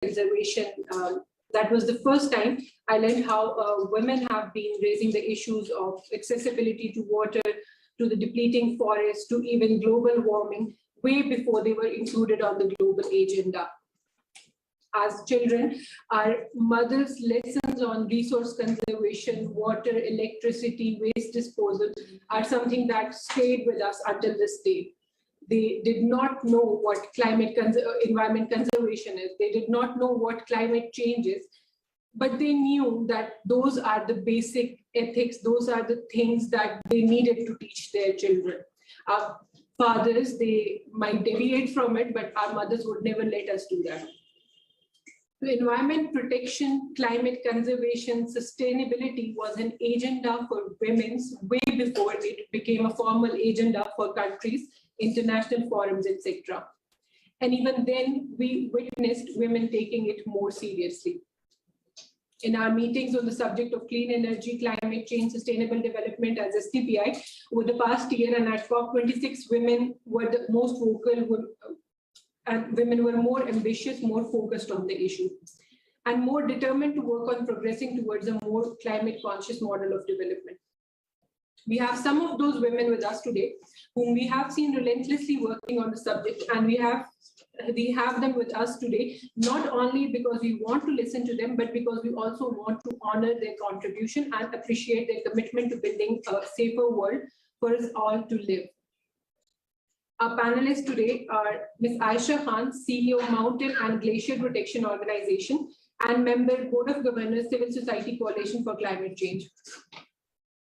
conservation. That was the first time I learned how women have been raising the issues of accessibility to water, to the depleting forests, to even global warming, way before they were included on the global agenda. As children, our mothers' lessons on resource conservation, water, electricity, waste disposal are something that stayed with us until this day. They did not know what environment conservation is. They did not know what climate change is, but they knew that those are the basic ethics. Those are the things that they needed to teach their children. Our fathers, they might deviate from it, but our mothers would never let us do that. So environment protection, climate conservation, sustainability was an agenda for women way before it became a formal agenda for countries, international forums, etc. And even then, we witnessed women taking it more seriously. In our meetings on the subject of clean energy, climate change, sustainable development as SDPI, over the past year and at COP26, women were the most vocal, and women were more ambitious, more focused on the issue, and more determined to work on progressing towards a more climate conscious model of development. We have some of those women with us today, whom we have seen relentlessly working on the subject, and we have them with us today, not only because we want to listen to them, but because we also want to honor their contribution and appreciate their commitment to building a safer world for us all to live. Our panelists today are Ms. Ayesha Khan, CEO, Mountain and Glacier Protection Organization, and member, Board of Governors, Civil Society Coalition for Climate Change.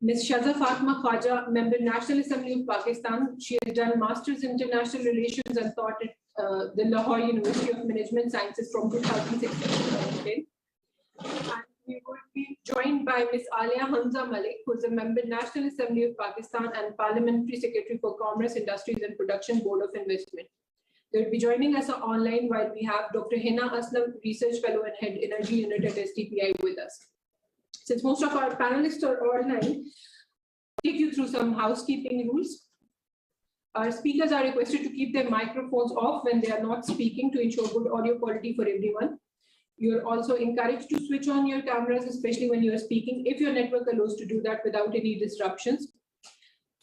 Ms. Shaza Fatima, member, National Assembly of Pakistan. She has done Masters in International Relations and taught at the Lahore University of Management Sciences from 2006 to 2010. And we will be joined by Ms. Aliya Hamza Malik, who is a member, National Assembly of Pakistan and Parliamentary Secretary for Commerce, Industries and Production, Board of Investment. They will be joining us online while we have Dr. Hina, Aslam, Research Fellow and Head Energy Unit at SDPI with us. Since most of our panelists are online, I'll take you through some housekeeping rules. Our speakers are requested to keep their microphones off when they are not speaking to ensure good audio quality for everyone. You're also encouraged to switch on your cameras, especially when you're speaking, if your network allows to do that without any disruptions.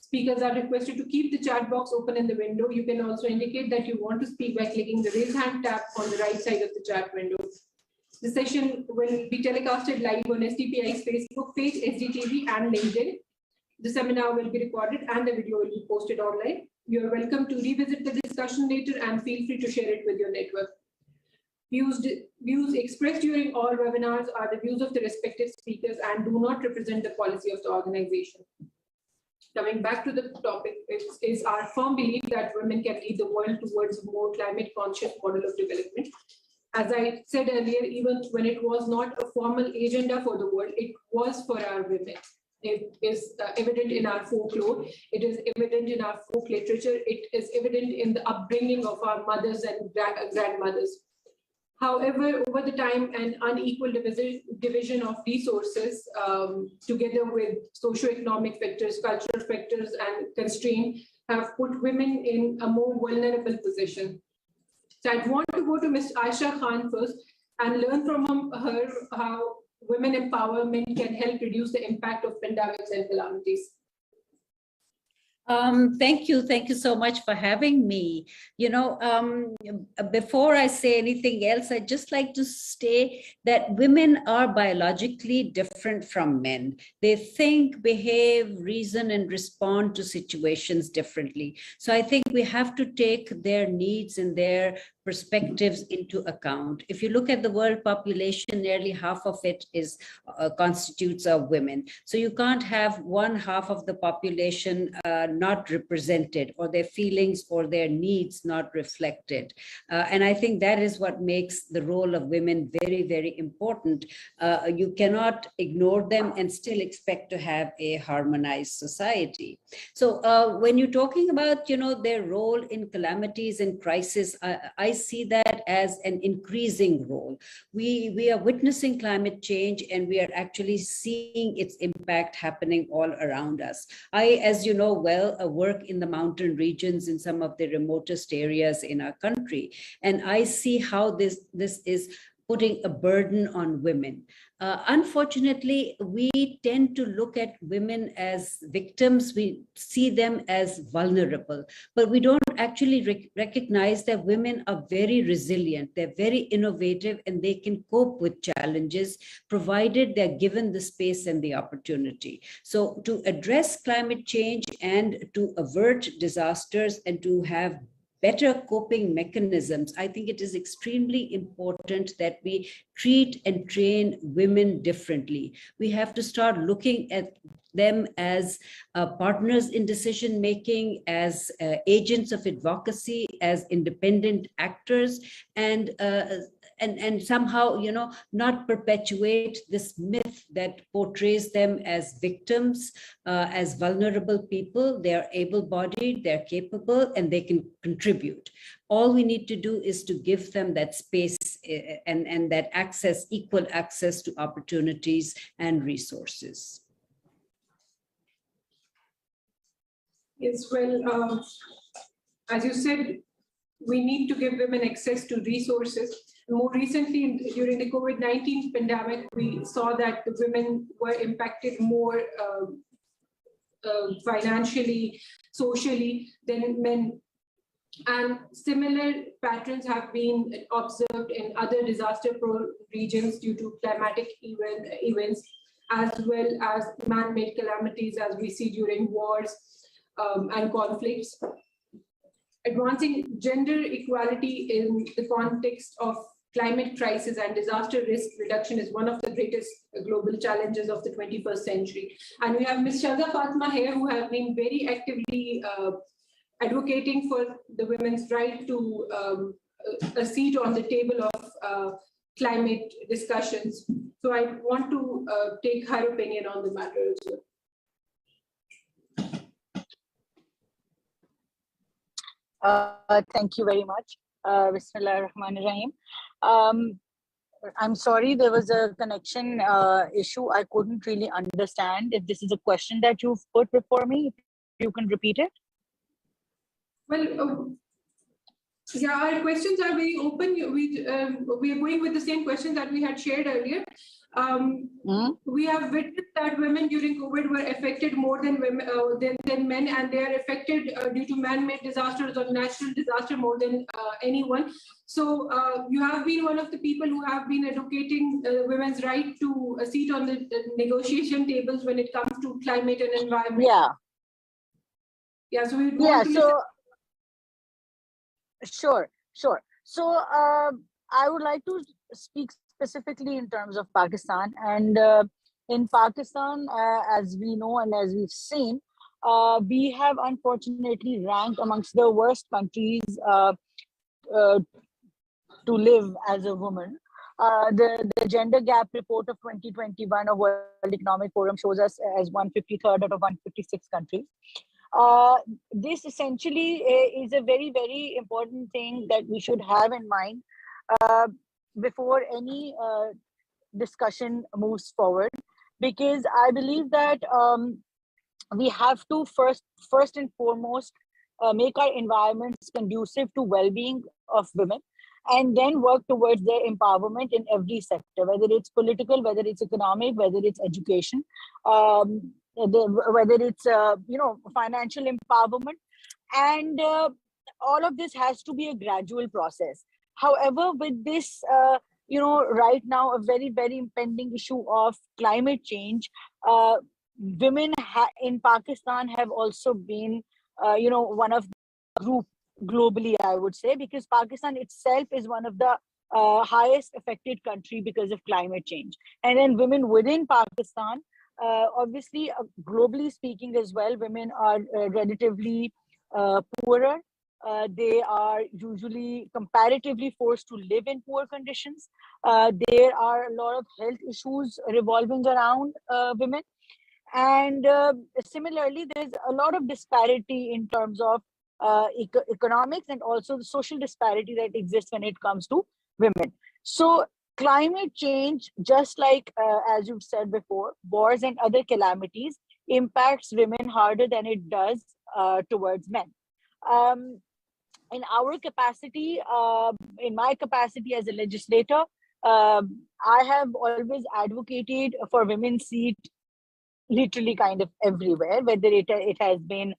Speakers are requested to keep the chat box open in the window. You can also indicate that you want to speak by clicking the raise hand tab on the right side of the chat window. The session will be telecasted live on SDPI's Facebook page, SDTV, and LinkedIn. The seminar will be recorded and the video will be posted online. You're welcome to revisit the discussion later and feel free to share it with your network. Views expressed during all webinars are the views of the respective speakers and do not represent the policy of the organization. Coming back to the topic, it is our firm belief that women can lead the world towards a more climate conscious model of development. As I said earlier, even when it was not a formal agenda for the world, it was for our women. It is evident in our folklore, it is evident in our folk literature, it is evident in the upbringing of our mothers and grandmothers. However, over the time, an unequal division of resources, together with socioeconomic factors, cultural factors, and constraint, have put women in a more vulnerable position. So I'd want to go to Ms. Ayesha Khan first and learn from her how women empowerment can help reduce the impact of pandemics and calamities. Thank you so much for having me. You know, before I say anything else, I'd just like to state that women are biologically different from men. They think, behave, reason, and respond to situations differently. So I think we have to take their needs and their perspectives into account. If you look at the world population, nearly half of it is constitutes of women. So you can't have one half of the population not represented, or their feelings or their needs not reflected. And I think that is what makes the role of women very, very important. You cannot ignore them and still expect to have a harmonized society. So when you're talking about, you know, their role in calamities and crisis, I see that as an increasing role. We are witnessing climate change, and we are actually seeing its impact happening all around us. I, as you know well, work in the mountain regions in some of the remotest areas in our country, and I see how this is putting a burden on women. Unfortunately, we tend to look at women as victims. We see them as vulnerable, but we don't actually recognize that women are very resilient. They're very innovative and they can cope with challenges, provided they're given the space and the opportunity. So to address climate change and to avert disasters and to have better coping mechanisms, I think it is extremely important that we treat and train women differently. We have to start looking at them as partners in decision making, as agents of advocacy, as independent actors, and somehow, not perpetuate this myth that portrays them as victims, as vulnerable people. They are able-bodied, they're capable, and they can contribute. All we need to do is to give them that space and that access, equal access to opportunities and resources. Yes, well, as you said, we need to give women access to resources. More recently, during the COVID-19 pandemic, we saw that the women were impacted more financially, socially than men. And similar patterns have been observed in other disaster-prone regions due to climatic events, as well as man-made calamities, as we see during wars and conflicts. Advancing gender equality in the context of climate crisis and disaster risk reduction is one of the greatest global challenges of the 21st century. And we have Ms. Shaza Fatima here, who have been very actively advocating for the women's right to a seat on the table of climate discussions. So I want to take her opinion on the matter as well. Thank you very much. Bismillah ar-Rahman ar-Rahim. I'm sorry, there was a connection issue. I couldn't really understand if this is a question that you've put before me. If you can repeat it. Well, yeah, our questions are very open. We are going with the same questions that we had shared earlier. We have witnessed that women during COVID were affected more than women than men, and they are affected due to man-made disasters or natural disaster more than anyone. So you have been one of the people who have been advocating women's right to a seat on the negotiation tables when it comes to climate and environment. Yeah. Yeah. So we would want to listen. Sure. So I would like to speak specifically in terms of Pakistan. And in Pakistan, as we know and as we've seen, we have unfortunately ranked amongst the worst countries to live as a woman. The gender gap report of 2021 of World Economic Forum shows us as 153rd out of 156 countries. This essentially is a very, very important thing that we should have in mind before any discussion moves forward, because I believe that we have to first and foremost make our environments conducive to well-being of women, and then work towards their empowerment in every sector, whether it's political, whether it's economic, whether it's education, whether it's financial empowerment, and all of this has to be a gradual process. However, with this right now a very, very impending issue of climate change, women in Pakistan have also been one of the group globally, I would say, because Pakistan itself is one of the highest affected country because of climate change. And then women within Pakistan, obviously, globally speaking as well, women are relatively poorer. They are usually comparatively forced to live in poor conditions. There are a lot of health issues revolving around women. And similarly, there's a lot of disparity in terms of economics and also the social disparity that exists when it comes to women. So climate change, just like as you've said before, wars and other calamities impacts women harder than it does towards men. In our capacity, in my capacity as a legislator, I have always advocated for women's seat literally kind of everywhere, whether it has been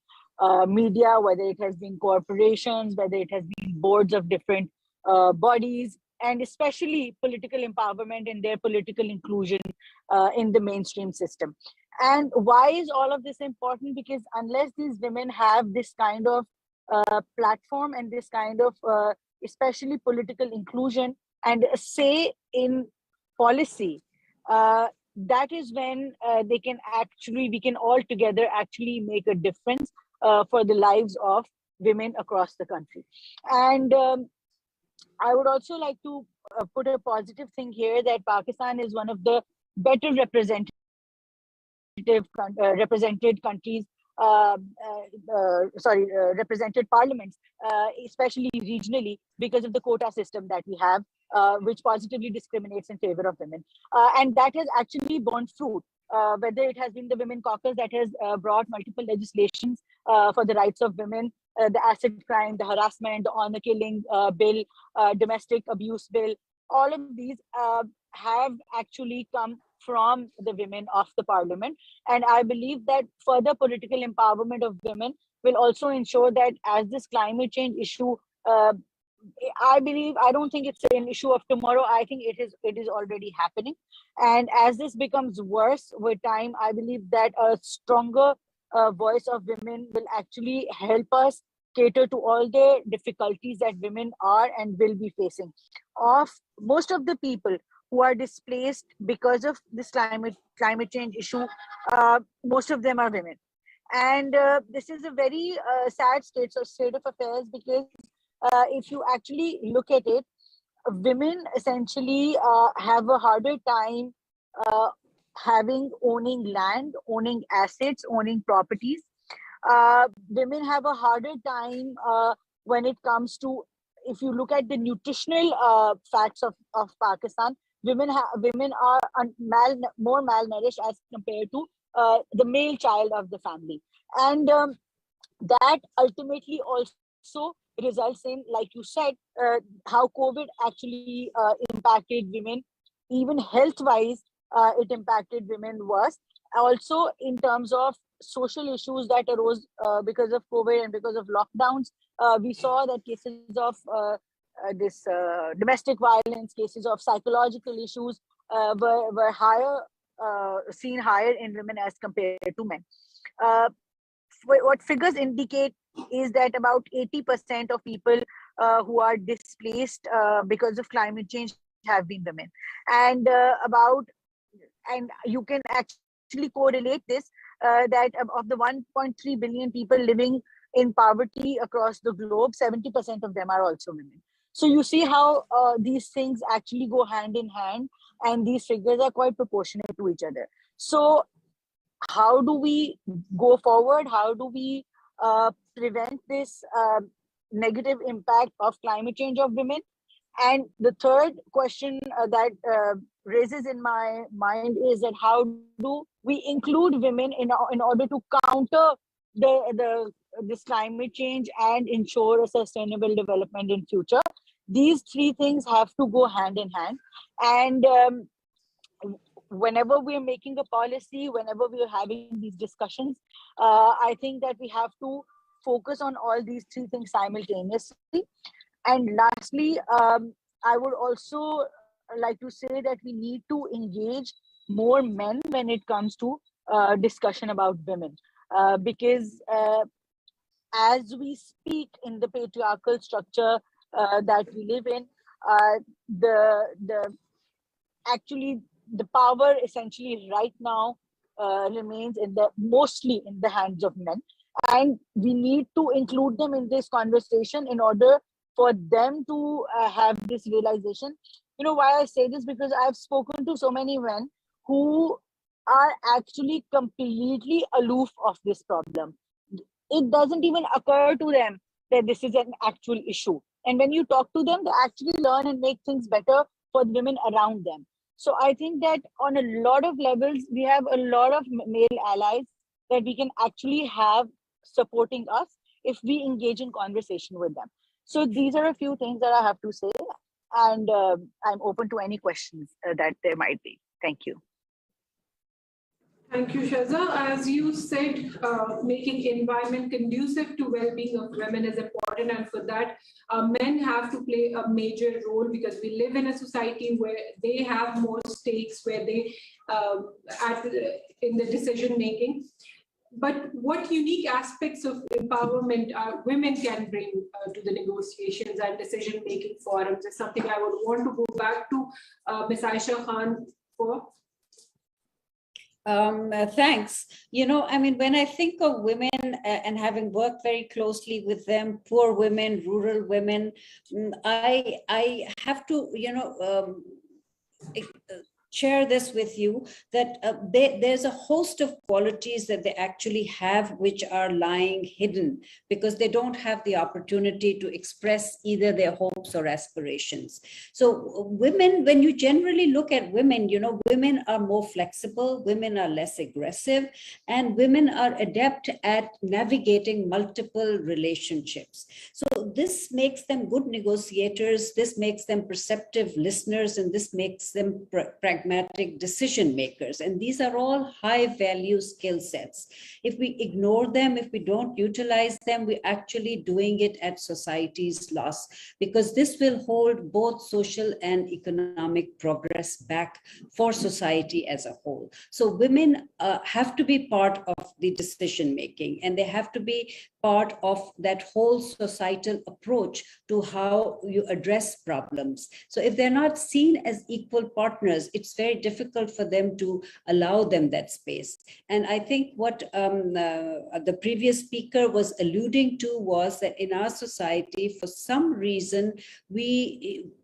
media, whether it has been corporations, whether it has been boards of different bodies, and especially political empowerment and their political inclusion in the mainstream system. And why is all of this important? Because unless these women have this kind of platform and this kind of especially political inclusion and a say in policy, that is when we can all together actually make a difference for the lives of women across the country. And I would also like to put a positive thing here, that Pakistan is one of the better represented countries, represented parliaments, especially regionally, because of the quota system that we have, which positively discriminates in favor of women. And that has actually borne fruit, whether it has been the Women Caucus that has brought multiple legislations for the rights of women, the acid crime, the harassment, the honor killing bill, domestic abuse bill. All of these have actually come from the women of the parliament. And I believe that further political empowerment of women will also ensure that as this climate change issue, I don't think it's an issue of tomorrow. I think it is already happening. And as this becomes worse with time, I believe that a stronger voice of women will actually help us cater to all the difficulties that women are and will be facing. Of most of the people who are displaced because of this climate change issue, most of them are women. And this is a very sad state of affairs, because if you actually look at it, women essentially have a harder time owning land, owning assets, owning properties. Women have a harder time when it comes to, if you look at the nutritional facts of Pakistan, women are more malnourished as compared to the male child of the family. And that ultimately also results in, like you said, how COVID actually impacted women, even health-wise, it impacted women worse. Also, in terms of social issues that arose because of COVID and because of lockdowns, we saw that cases of this domestic violence, cases of psychological issues were seen higher in women as compared to men. What figures indicate is that about 80% of people who are displaced because of climate change have been women. And you can actually correlate this, that of the 1.3 billion people living in poverty across the globe, 70% of them are also women. So you see how these things actually go hand in hand, and these figures are quite proportionate to each other. So how do we go forward? How do we prevent this negative impact of climate change of women? And the third question that raises in my mind is that how do we include women in order to counter this climate change and ensure a sustainable development in future? These three things have to go hand in hand. And whenever we're making a policy, whenever we're having these discussions, I think that we have to focus on all these three things simultaneously. And lastly, I would also like to say that we need to engage more men when it comes to discussion about women, because as we speak in the patriarchal structure that we live in, the power essentially right now remains mostly in the hands of men, and we need to include them in this conversation in order for them to have this realization. You know why I say this? Because I've spoken to so many men who are actually completely aloof of this problem. It doesn't even occur to them that this is an actual issue. And when you talk to them, they actually learn and make things better for the women around them. So I think that on a lot of levels, we have a lot of male allies that we can actually have supporting us if we engage in conversation with them. So these are a few things that I have to say. And I'm open to any questions that there might be. Thank you. Thank you, Shaza. As you said, making environment conducive to well-being of women is important, and for that, men have to play a major role, because we live in a society where they have more stakes, where they in the decision making. But what unique aspects of empowerment women can bring to the negotiations and decision-making forums is something I would want to go back to Ms. Aisha Khan for. Thanks. I mean, when I think of women and having worked very closely with them, poor women, rural women, I have to, share this with you, that there's a host of qualities that they actually have which are lying hidden because they don't have the opportunity to express either their hopes or aspirations. So women, when you generally look at women, women are more flexible, women are less aggressive, and women are adept at navigating multiple relationships. So this makes them good negotiators, this makes them perceptive listeners, and this makes them pragmatic decision makers. And these are all high value skill sets. If we ignore them, if we don't utilize them, we're actually doing it at society's loss, because this will hold both social and economic progress back for society as a whole. So women have to be part of the decision making, and they have to be part of that whole societal approach to how you address problems. So if they're not seen as equal partners, it's very difficult for them to allow them that space. And I think what the previous speaker was alluding to was that in our society, for some reason,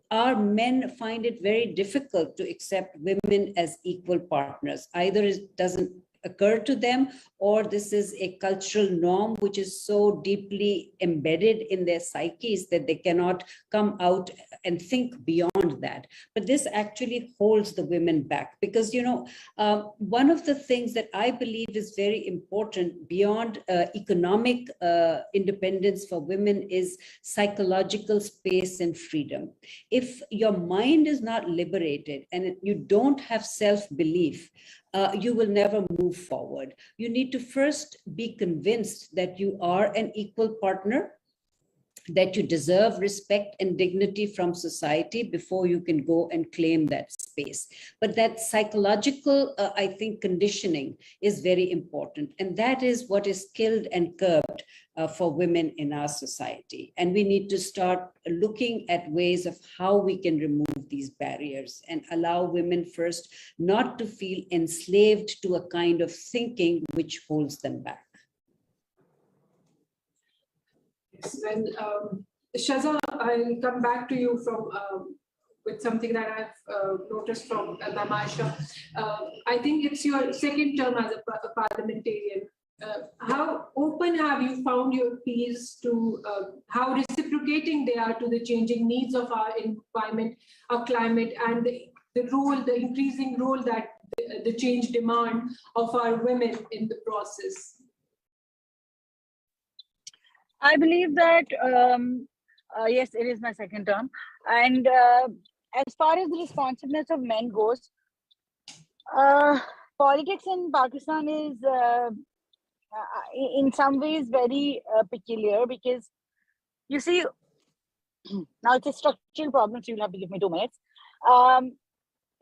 our men find it very difficult to accept women as equal partners. Either it doesn't occur to them, or this is a cultural norm which is so deeply embedded in their psyches that they cannot come out and think beyond that. But this actually holds the women back, because one of the things that I believe is very important beyond economic independence for women is psychological space and freedom. If your mind is not liberated and you don't have self-belief, you will never move forward. You need to first be convinced that you are an equal partner, that you deserve respect and dignity from society before you can go and claim that space. But that psychological, I think, conditioning is very important. And that is what is killed and curbed for women in our society. And we need to start looking at ways of how we can remove these barriers and allow women first not to feel enslaved to a kind of thinking which holds them back. Well, Shaza, I'll come back to you with something that I've noticed from Ayesha. I think it's your second term as a parliamentarian. How open have you found your peers to how reciprocating they are to the changing needs of our environment, our climate, and the increasing role that the change demand of our women in the process? I believe that, yes, it is my second term. And as far as the responsiveness of men goes, politics in Pakistan is in some ways very peculiar, because you see, now it's a structural problem, so you'll have to give me 2 minutes.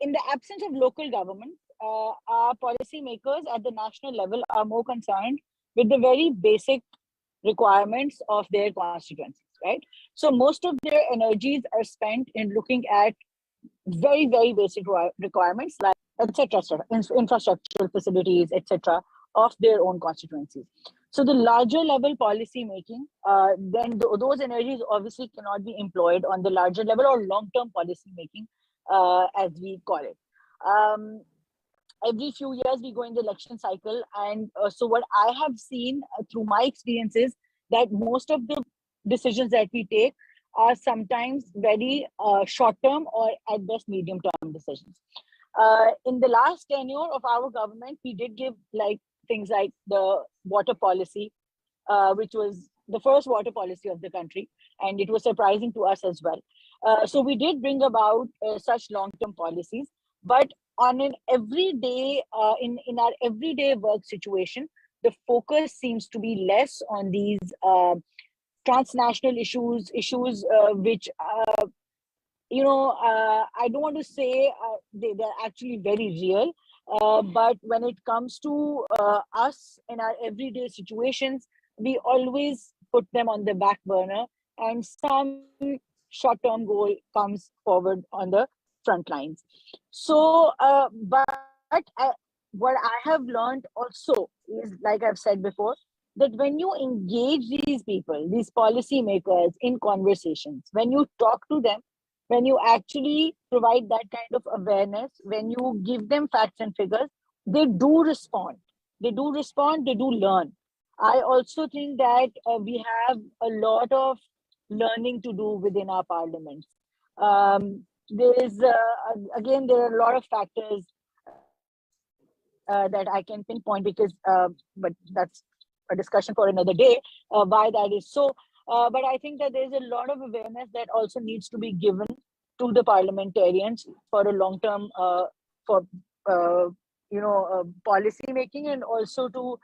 In the absence of local government, our policymakers at the national level are more concerned with the very basic requirements of their constituencies, right? So most of their energies are spent in looking at very, very basic requirements, like etc., infrastructural facilities, etc., of their own constituencies. So the larger level policy making, then those energies obviously cannot be employed on the larger level or long-term policy making, as we call it. Every few years we go in the election cycle, and so what I have seen through my experiences, that most of the decisions that we take are sometimes very short-term or at best medium-term decisions. In the last tenure of our government, we did give things like the water policy, which was the first water policy of the country, and it was surprising to us as well. So we did bring about such long-term policies, but on an everyday, in our everyday work situation, the focus seems to be less on these transnational issues, which I don't want to say they're actually very real, but when it comes to us in our everyday situations, we always put them on the back burner, and some short-term goal comes forward on the front lines. So, what I have learned also is, like I've said before, that when you engage these people, these policymakers in conversations, when you talk to them, when you actually provide that kind of awareness, when you give them facts and figures, they do respond. They do respond, they do learn. I also think that we have a lot of learning to do within our parliaments. There is, again, there are a lot of factors that I can pinpoint but that's a discussion for another day, why that is so. But I think that there's a lot of awareness that also needs to be given to the parliamentarians for a long-term, policy making, and also to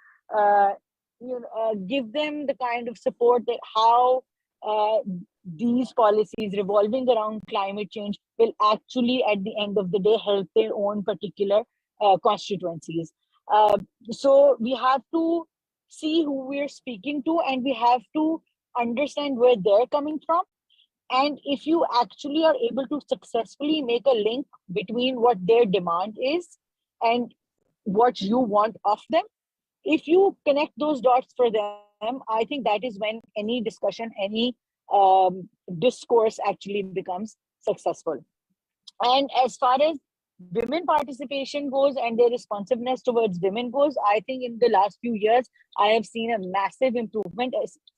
give them the kind of support that how these policies revolving around climate change will actually, at the end of the day, help their own particular constituencies. So we have to see who we're speaking to, and we have to understand where they're coming from. And if you actually are able to successfully make a link between what their demand is and what you want of them, if you connect those dots for them, I think that is when any discussion, any discourse actually becomes successful. And as far as women participation goes and their responsiveness towards women goes, I think in the last few years, I have seen a massive improvement,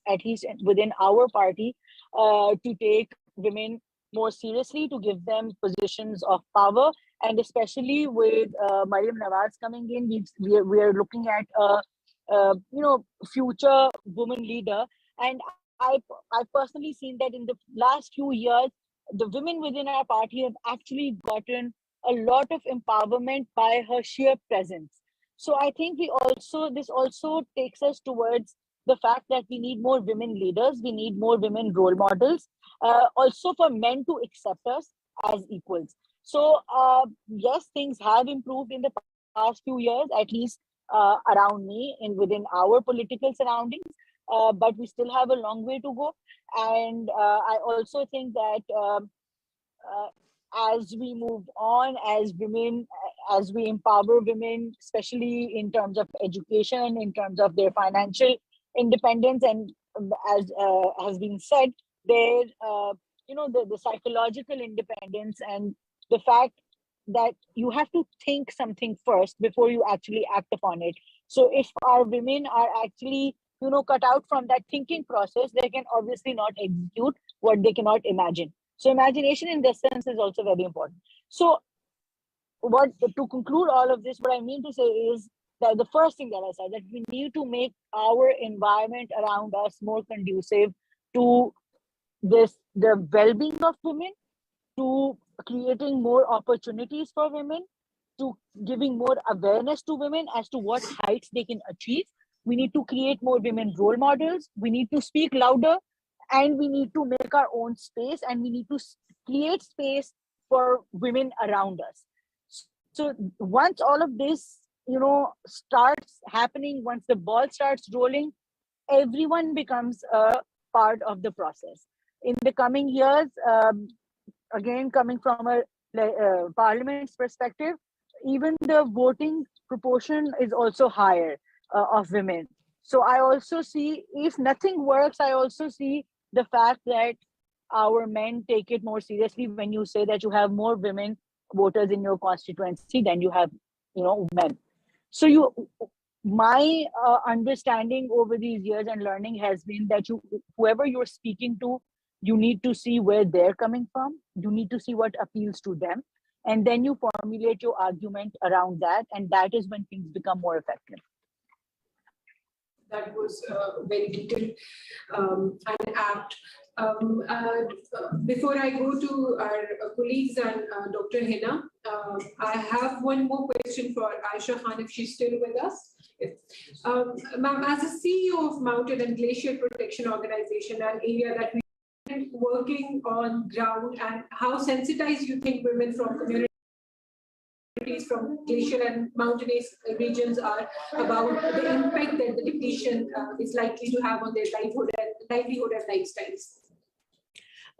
at least within our party, to take women more seriously, to give them positions of power. And especially with Mariam Nawaz coming in, we are looking at future woman leader. And I've personally seen that in the last few years, the women within our party have actually gotten a lot of empowerment by her sheer presence. So I think this also takes us towards the fact that we need more women leaders, we need more women role models, also for men to accept us as equals. So yes, things have improved in the past few years, at least around me and within our political surroundings, but we still have a long way to go. And I also think that as we move on as women, as we empower women, especially in terms of education, in terms of their financial independence, and as has been said, their the psychological independence, and the fact that you have to think something first before you actually act upon it. So if our women are actually cut out from that thinking process, they can obviously not execute what they cannot imagine. So imagination in this sense is also very important. So to conclude all of this, what I mean to say is that the first thing that I said, that we need to make our environment around us more conducive to the well-being of women, to creating more opportunities for women, to giving more awareness to women as to what heights they can achieve. We need to create more women role models. We need to speak louder, and we need to make our own space, and we need to create space for women around us. So once all of this, starts happening, once the ball starts rolling, everyone becomes a part of the process. In the coming years, again, coming from a parliament's perspective, even the voting proportion is also higher of women. So I also see, if nothing works, I also see the fact that our men take it more seriously when you say that you have more women voters in your constituency than you have, men. So my understanding over these years and learning has been that whoever you're speaking to, you need to see where they're coming from. You need to see what appeals to them. And then you formulate your argument around that. And that is when things become more effective. That was very detailed and apt. Before I go to our colleagues and Dr. Hina, I have one more question for Aisha Khan, if she's still with us. Ma'am, as a CEO of Mountain and Glacier Protection Organization, an area that we are working on ground, and how sensitized you think women from communities from glacier and mountainous regions are about the impact that the depletion is likely to have on their livelihood and lifestyles?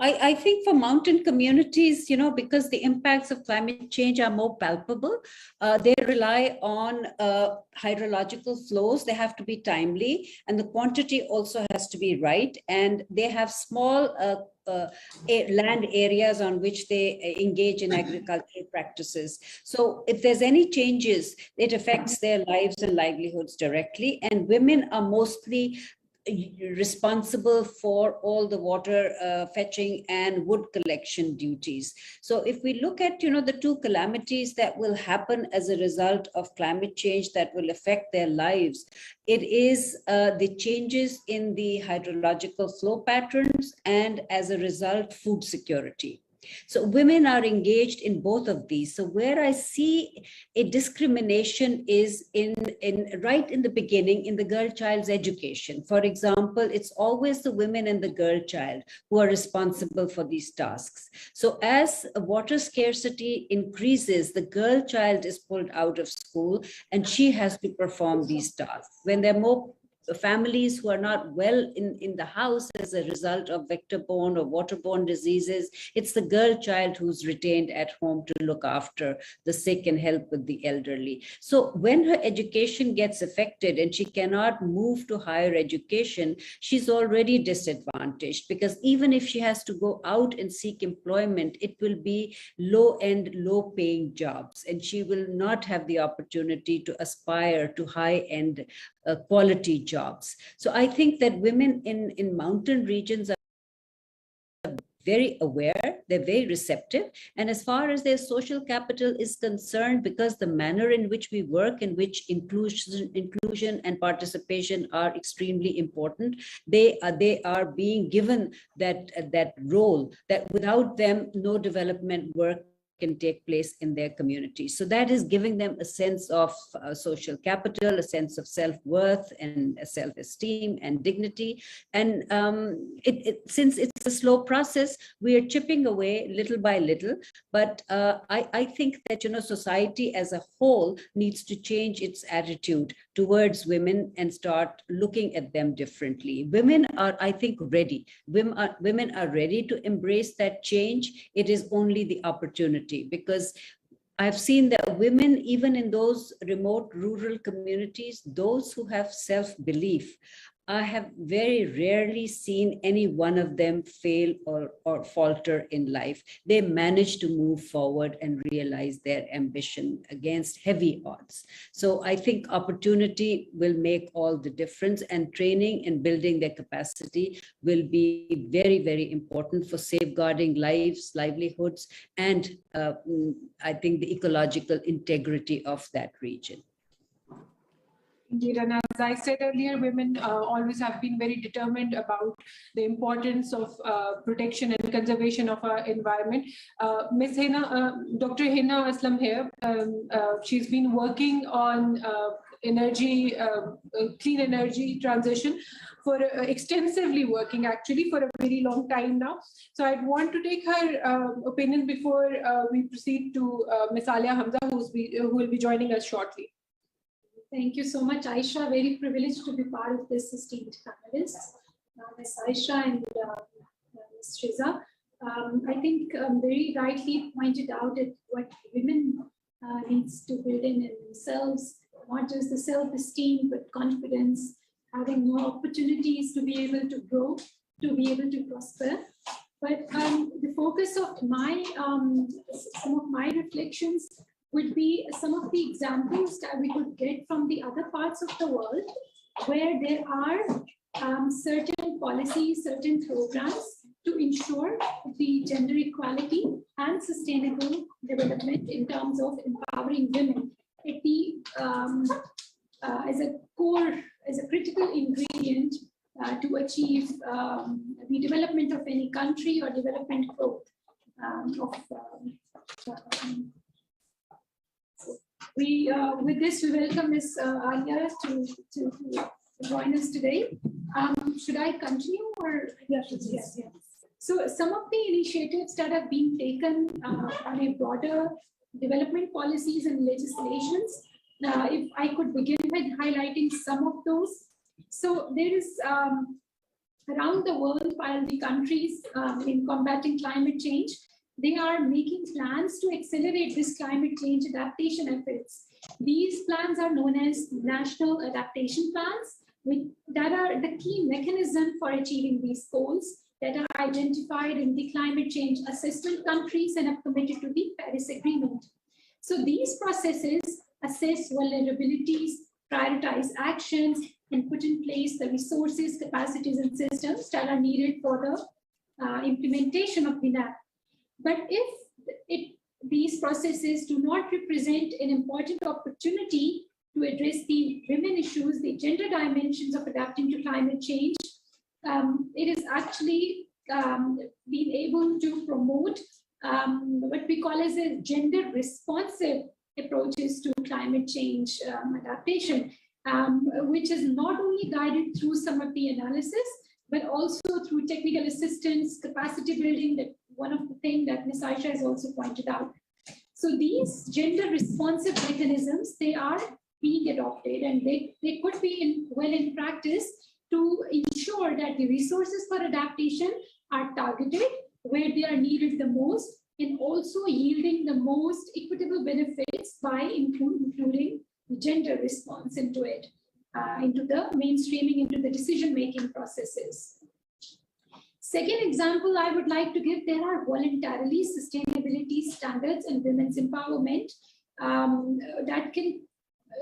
I think for mountain communities, because the impacts of climate change are more palpable, they rely on hydrological flows. They have to be timely, and the quantity also has to be right. And they have small land areas on which they engage in agricultural practices. So if there's any changes, it affects their lives and livelihoods directly. And women are mostly responsible for all the water fetching and wood collection duties. So if we look at, the two calamities that will happen as a result of climate change that will affect their lives, it is the changes in the hydrological flow patterns and as a result, food security. So women are engaged in both of these. So where I see a discrimination is right in the beginning in the girl child's education. For example, it's always the women and the girl child who are responsible for these tasks. So as water scarcity increases, the girl child is pulled out of school and she has to perform these tasks. When there are more families who are not well in the house as a result of vector-borne or waterborne diseases, it's the girl child who's retained at home to look after the sick and help with the elderly. So when her education gets affected and she cannot move to higher education, she's already disadvantaged, because even if she has to go out and seek employment, it will be low-end, low-paying jobs, and she will not have the opportunity to aspire to high-end quality jobs. So I think that women in mountain regions are very aware, they're very receptive. And as far as their social capital is concerned, because the manner in which we work, in which inclusion and participation are extremely important, they are being given that role, that without them, no development work can take place in their community. So that is giving them a sense of social capital, a sense of self-worth and self-esteem and dignity. And since it's a slow process, we are chipping away little by little. But I think that, society as a whole needs to change its attitude towards women and start looking at them differently. Women are, I think, ready. Women are ready to embrace that change. It is only the opportunity. Because I've seen that women, even in those remote rural communities, those who have self-belief, I have very rarely seen any one of them fail or falter in life. They manage to move forward and realize their ambition against heavy odds. So I think opportunity will make all the difference, and training and building their capacity will be very, very important for safeguarding lives, livelihoods, and I think the ecological integrity of that region. Indeed, and as I said earlier, women always have been very determined about the importance of protection and conservation of our environment. Ms. Hina, Dr. Hina Aslam here, she's been working on clean energy transition for extensively working actually for a very long time now. So I'd want to take her opinion before we proceed to Ms. Aliya Hamza, who will be joining us shortly. Thank you so much, Aisha. Very privileged to be part of this esteemed panelists, Ms. Aisha and Ms. Shaza. I think very rightly pointed out at what women needs to build in themselves, not just the self-esteem, but confidence, having more opportunities to be able to grow, to be able to prosper. But the focus of some of my reflections would be some of the examples that we could get from the other parts of the world where there are certain policies, certain programs to ensure the gender equality and sustainable development in terms of empowering women at the, as a core, as a critical ingredient to achieve the development of any country or development growth with this, we welcome Ms. Aliya to join us today. Should I continue or? Yes. So some of the initiatives that have been taken on a broader development policies and legislations, if I could begin with highlighting some of those. So there is around the world, while the countries in combating climate change, they are making plans to accelerate this climate change adaptation efforts. These plans are known as national adaptation plans, that are the key mechanism for achieving these goals that are identified in the climate change assessment countries and have committed to the Paris Agreement. So these processes assess vulnerabilities, prioritize actions, and put in place the resources, capacities, and systems that are needed for the implementation of the NAP. But if these processes do not represent an important opportunity to address the women issues, the gender dimensions of adapting to climate change, it is actually being able to promote what we call as a gender responsive approaches to climate change adaptation, which is not only guided through some of the analysis, but also through technical assistance, capacity building, that one of the things that Ms. Aisha has also pointed out. So these gender responsive mechanisms, they are being adopted, and they could be well in practice to ensure that the resources for adaptation are targeted where they are needed the most, and also yielding the most equitable benefits by including gender response into it, into the mainstreaming, into the decision-making processes. Second example I would like to give, there are voluntarily sustainability standards and women's empowerment that can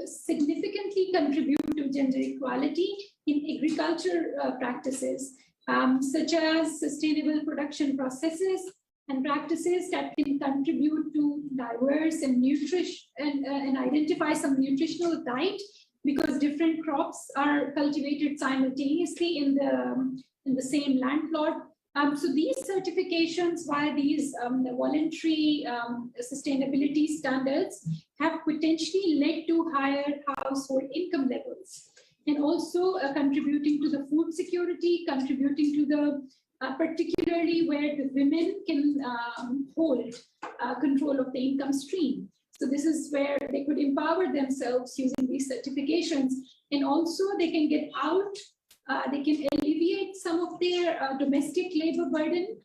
significantly contribute to gender equality in agriculture practices, such as sustainable production processes and practices that can contribute to diverse and nutrition and identify some nutritional diet, because different crops are cultivated simultaneously in the same land plot. So these certifications via these voluntary sustainability standards have potentially led to higher household income levels, and also contributing to the food security, contributing to the particularly where the women can hold control of the income stream. So this is where they could empower themselves using these certifications, and also they can get out, they can alleviate some of their domestic labor burden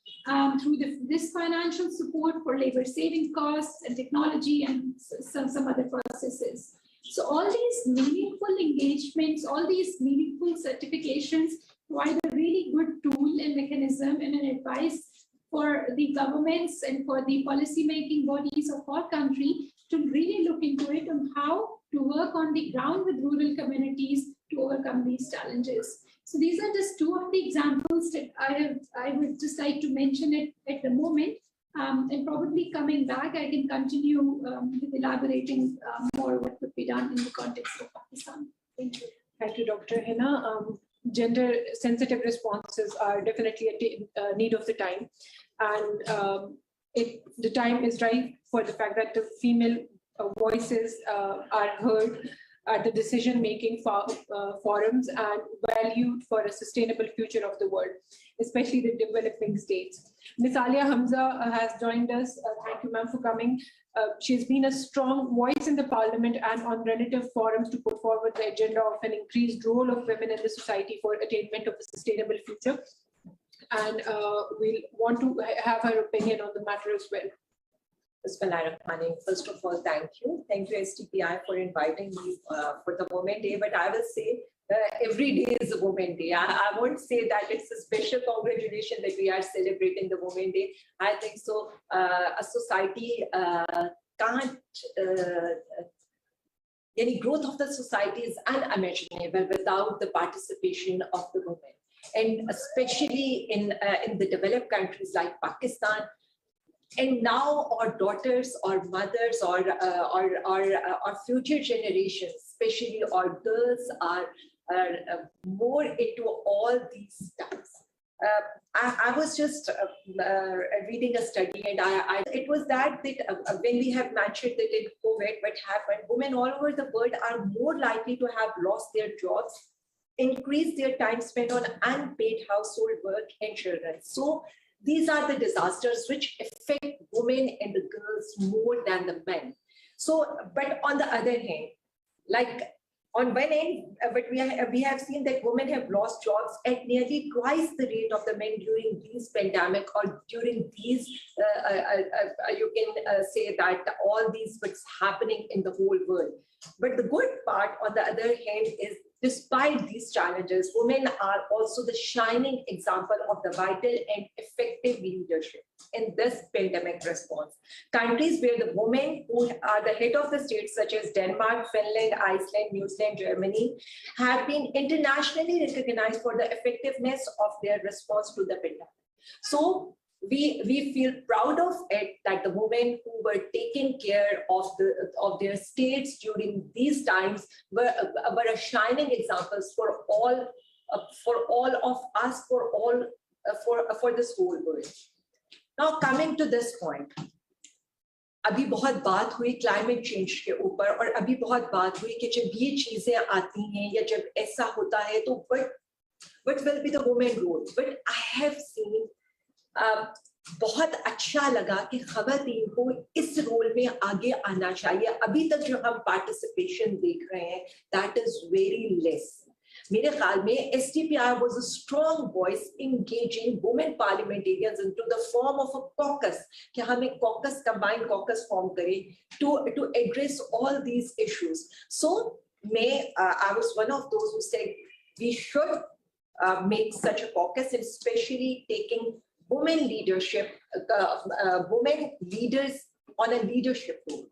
through this financial support for labor saving costs and technology and some other processes. So all these meaningful engagements, all these meaningful certifications provide a really good tool and mechanism and an advice for the governments and for the policy-making bodies of our country to really look into it on how to work on the ground with rural communities to overcome these challenges. So these are just two of the examples that I would just like to mention it at the moment. And probably coming back, I can continue with elaborating more what could be done in the context of Pakistan. Thank you. Thank you, Dr. Hina. Gender-sensitive responses are definitely a need of the time. And the time is right for the fact that the female voices are heard at the decision-making forums and valued for a sustainable future of the world, especially the developing states. Ms. Aliya Hamza has joined us. Thank you, ma'am, for coming. She's been a strong voice in the parliament and on relative forums to put forward the agenda of an increased role of women in the society for attainment of a sustainable future. And we'll want to have her opinion on the matter as well. First of all, thank you. Thank you, SDPI, for inviting me for the Women Day. But I will say every day is a Women Day. I won't say that it's a special congratulation that we are celebrating the Women Day. I think so. A society can't, any growth of the society is unimaginable without the participation of the women. And especially in the developed countries like Pakistan, and now our daughters, our mothers, our future generations, especially our girls, are more into all these stuff. I was just reading a study, and it was that when we have mentioned that in COVID, what happened, women all over the world are more likely to have lost their jobs, increase their time spent on unpaid household work and children. So these are the disasters which affect women and the girls more than the men. So, but on the other hand, like on one end, but we have seen that women have lost jobs at nearly twice the rate of the men during these pandemic or during these, you can say that all these what's happening in the whole world. But the good part, on the other hand, is despite these challenges, women are also the shining example of the vital and effective leadership in this pandemic response. Countries where the women who are the head of the states, such as Denmark, Finland, Iceland, New Zealand, Germany, have been internationally recognized for the effectiveness of their response to the pandemic. So we feel proud of it that the women who were taking care of their states during these times were a shining examples for all of us, for this whole world. Now coming to this point, अभी बहुत बात हुई climate change के ऊपर, और अभी बहुत बात हुई कि जब ये चीजें आती हैं या जब ऐसा होता है तो what will be the women role? But I have seen बहुत अच्छा लगा कि खवातीन को इस रोल में आगे आना चाहिए. अभी तक जो हम पार्टिसिपेशन देख रहे हैं, that is very less. मेरे ख्याल में SDPI was a strong voice engaging women parliamentarians into the form of a caucus, कि हम एक caucus, combined caucus form करें to address all these issues. So I was one of those who said we should make such a caucus, and especially taking women leadership, women leaders on a leadership role.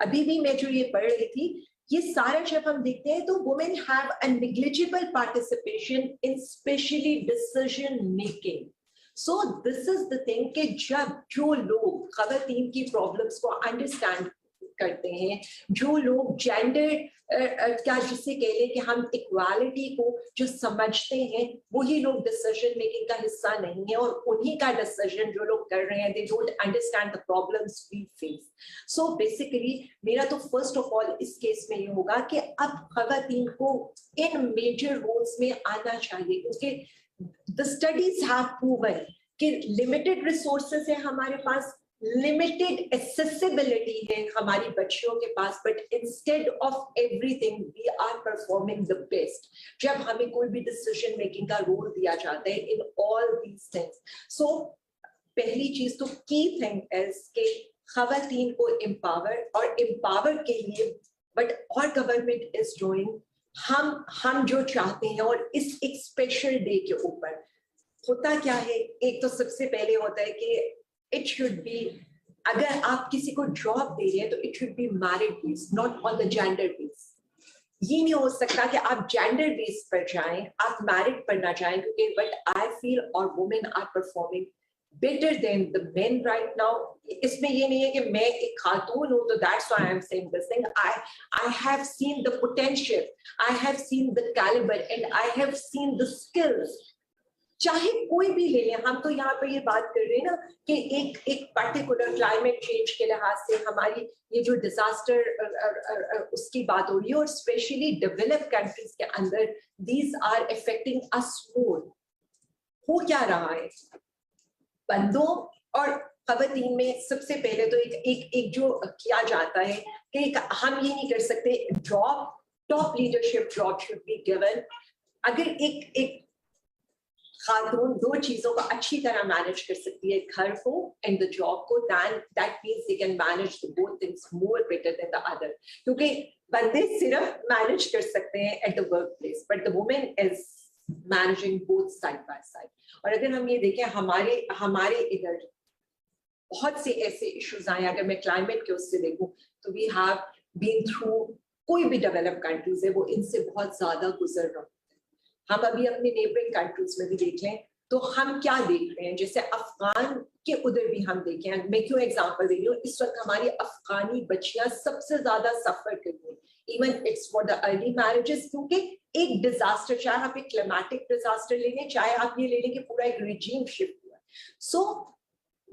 अभी भी मैं जो ये पढ़ रही थी, ये सारा जब हम देखते हैं तो women have a negligible participation in especially decision making. So this is the thing कि जब जो लोग खवातीन की problems को understand करते हैं, जो लोग gender क्या जिससे कह लें कि हम equality को जो समझते हैं, वही लोग decision making का हिस्सा नहीं है, और उन्हीं का decision जो लोग कर रहे हैं, they don't understand the problems we face. So basically मेरा तो first of all इस केस में ये होगा कि अब खवातीन को इन major roles में आना चाहिए, क्योंकि the studies have proven कि limited resources है हमारे पास, limited accessibility है हमारी बच्चियों के पास, but instead of everything we are performing the best जब हमें कोई भी decision making का role दिया जाता है in all these things. So पहली चीज तो key thing is कि खवातीन को empower, और empower के लिए but our government is doing, हम जो चाहते हैं, और इस एक special day के ऊपर होता क्या है, एक तो सबसे पहले होता है कि it should be, अगर आप किसी को job दे रहे हैं तो it should be merit based, not on the gender base. ये नहीं हो सकता कि आप gender base पर जाएं, आप merit पर ना जाएं, क्योंकि but I feel our women are performing better than the men right now. इसमें ये नहीं है कि मैं एक खातून हूँ तो that's why I'm saying this thing. I have seen the potential, I have seen the caliber, and I have seen the skills. चाहे कोई भी ले लें, हम तो यहाँ पे ये बात कर रहे हैं ना कि एक पर्टिकुलर क्लाइमेट चेंज के लिहाज से हमारी ये जो डिजास्टर उसकी बात हो रही है, और स्पेशली डेवलप्ड कंट्रीज के अंदर these are affecting us more. हो क्या रहा है, बंदों और खवातीन में सबसे पहले तो एक जो किया जाता है कि हम ये नहीं कर सकते, job top leadership job should be given. अगर एक खातून दो चीजों को अच्छी तरह मैनेज कर सकती है, घर को एंड द जॉब को, then that means they can manage the both things more better than the other. क्योंकि बंदे सिर्फ मैनेज कर सकते हैं at the workplace, but the woman is managing both side by side. और अगर हम ये देखें हमारे इधर बहुत से ऐसे इश्यूज आए, अगर मैं क्लाइमेट के उससे देखूं तो we have been through, कोई भी डेवलप्ड कंट्रीज है वो इनसे बहुत ज्यादा गुजर रहे हैं. हम अभी अपने नेबरिंग कंट्रीज में भी देख लें तो हम क्या देख रहे हैं, जैसे अफगान के उधर भी हम देखें, मैं क्यों एग्जांपल दे रही हूँ, इस वक्त हमारी अफगानी बच्चियां सबसे ज्यादा सफर कर रही हैं even it's for the early marriages, क्योंकि एक disaster, चाहे आप एक climatic disaster ले लें, चाहे आप ये ले लें कि पूरा एक regime shift हुआ. So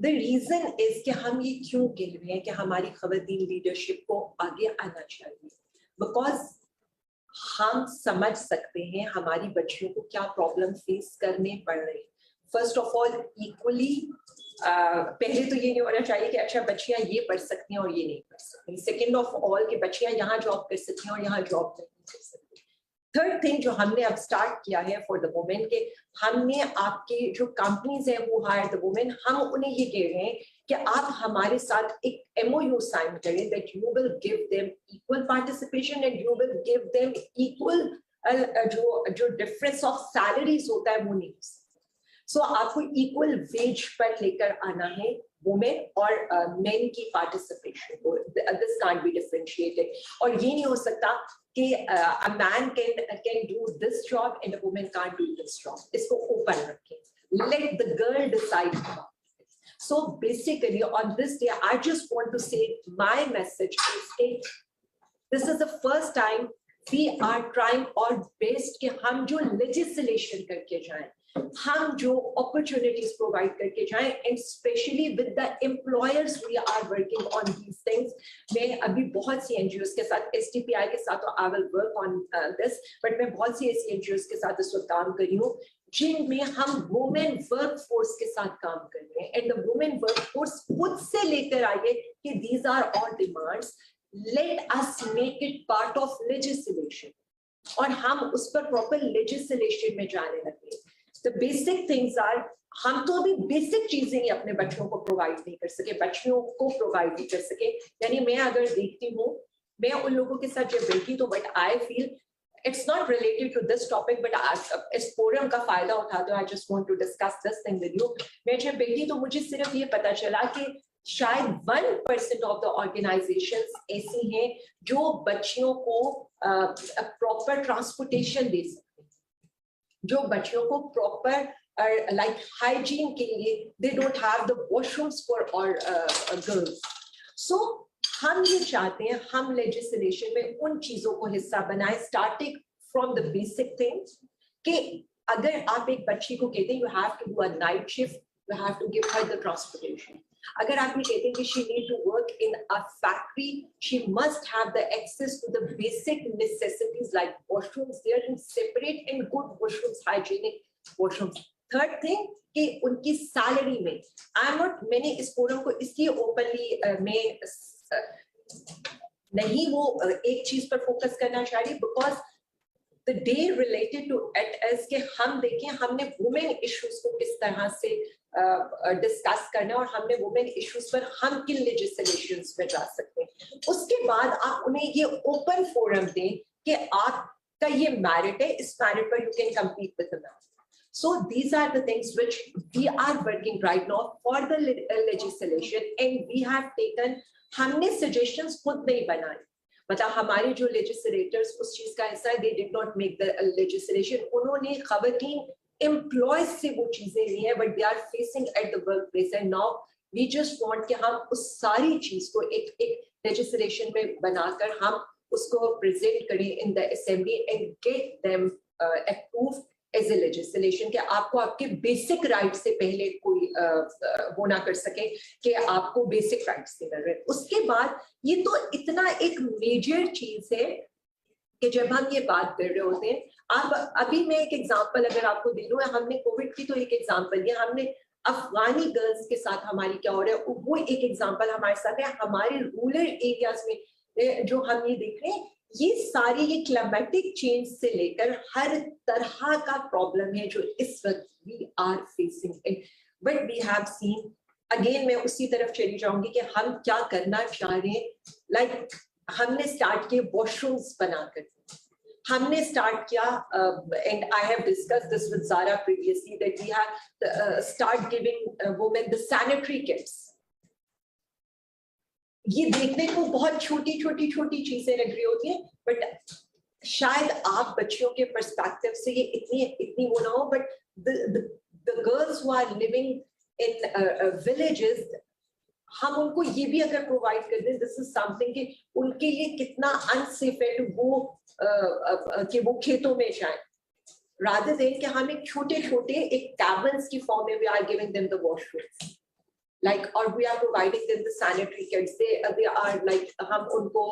the reason is कि हम ये क्यों कह रहे हैं कि हमारी ख़वातीन leadership को आगे आना चाहिए, because हम समझ सकते हैं हमारी बच्चियों को क्या प्रॉब्लम फेस करने पड़ रहे हैं. फर्स्ट ऑफ ऑल इक्वली पहले तो ये नहीं होना चाहिए कि अच्छा बच्चियां ये पढ़ सकती हैं और ये नहीं पढ़ सकती. सेकेंड ऑफ ऑल कि बच्चियां यहाँ जॉब कर सकती हैं और यहाँ जॉब नहीं कर सकती. थर्ड थिंग जो हमने अब स्टार्ट किया है फॉर द वुमेन के हमने आपके जो कंपनीज हैं वो हायर द वुमेन, हम उन्हें ये कह रहे हैं कि आप हमारे साथ एक MOU साइन करें that you will give them equal participation and you will give them equal जो difference of salaries होता है वो नहीं. So आपको equal wage पर लेकर आना है women और men की participation को. This can't be differentiated. और ये नहीं हो सकता कि a man can do this job and a woman can't do this job. इसको open रखें. Let the girl decide about it. So basically on this day, I just want to say my message is this is the first time we are trying our best कि हम जो legislation करके जाएं, हम जो opportunities provide करके जाएं, and especially with the employers we are working on these things. मैं अभी बहुत सी NGOs के साथ SDPI के साथ I will work on this, but मैं बहुत सी ऐसी NGOs के साथ इस वक्त काम कर रही हूँ जिनमें हम वुमेन वर्कफोर्स के साथ काम कर रहे हैं. एंड द वुमेन वर्कफोर्स खुद से लेकर आइए कि these are all demands, let us make it part of legislation और हम उस पर प्रॉपर लेजिस्लेशन में जाने लगे. द बेसिक थिंग्स आर, हम तो अभी बेसिक चीजें ही अपने बच्चों को प्रोवाइड नहीं कर सके, बच्चियों को प्रोवाइड नहीं कर सके. यानी मैं अगर देखती हूँ, मैं उन लोगों के साथ जब बैठी तो but I feel it's not related to this topic, but इस forum का फायदा उठाते हुए I just want to discuss this thing with you. मैं जब बैठी तो मुझे सिर्फ ये पता चला कि शायद 1% of the organizations ऐसी हैं जो बच्चियों को proper transportation दे सकते हैं, जो बच्चियों को proper like hygiene के लिए they don't have the washrooms for all girls. So हम ये चाहते हैं हम लेजिस्लेशन में उन चीजों को हिस्सा बनाएं, starting from the basic things कि अगर आप एक बच्ची को कहते हैं you have to do a night shift, you have to give her the transportation. अगर आप ये कहते हैं कि she need to work in a factory, she must have the access to the basic necessities like washrooms there in separate and good washrooms, hygienic washrooms. Third thing कि उनकी salary में I am not, मैंने इस forum को इसलिए openly में नहीं वो एक चीज पर फोकस करना चाहिए because the day related to it is कि हम देखें हमने वुमेन इश्यूज को किस तरह से डिस्कस करना है और हमने वुमेन इश्यूज पर हम किन लेजिस्लेशंस में जा सकते हैं. उसके बाद आप उन्हें ये ओपन फोरम दें कि आपका ये मेरिट है, इस मेरिट पर you can compete with the man. So these are the things which we are working right now for the legislation and we have taken, हमने suggestions खुद नहीं बनाए, मतलब हमारे जो legislators उस चीज का हिस्सा है, they did not make the legislation, उन्होंने खवातीन employees से वो चीजें ली हैं but they are facing at the workplace and now we just want कि हम उस सारी चीज को एक legislation में बनाकर हम उसको present करें in the assembly and get them approved as a legislation कि आपको आपके बेसिक राइट से पहले कोई वो ना कर सके कि आपको बेसिक राइट्स नहीं मिल रहे. उसके बाद ये तो इतना एक मेजर चीज है कि जब हम ये बात कर रहे होते हैं, आप अभी मैं एक एग्जांपल अगर आपको दे दूं, हमने कोविड की तो एक एग्जांपल लिया, हमने अफगानी गर्ल्स के साथ हमारी क्या हो रहा है वो एक एग्जांपल हमारे साथ है. हमारे रूरल एरियाज में जो हम ये देख रहे हैं, ये सारी ये क्लाइमेटिक चेंज से लेकर हर तरह का प्रॉब्लम है जो इस वक्त we are facing it. But we have seen, again मैं उसी तरफ चली जाऊंगी कि हम क्या करना चाह रहे हैं. लाइक हमने स्टार्ट किए वॉशरूम्स बनाकर, हमने स्टार्ट किया and I have discussed this with Zara previously that we have start giving women the sanitary kits. ये देखने को बहुत छोटी छोटी छोटी चीजें लग रही होती हैं बट शायद आप बच्चियों के पर्सपेक्टिव से ये इतनी वो ना हो, but the girls who are living in villages, हम उनको ये भी अगर प्रोवाइड कर दें, दिस इज समथिंग कि उनके लिए कितना अनसेफ है कि वो खेतों में जाएं, rather than कि हम एक छोटे एक cabins की form में we are giving them the washrooms, like, or we are providing them the sanitary kits. They are like, हम उनको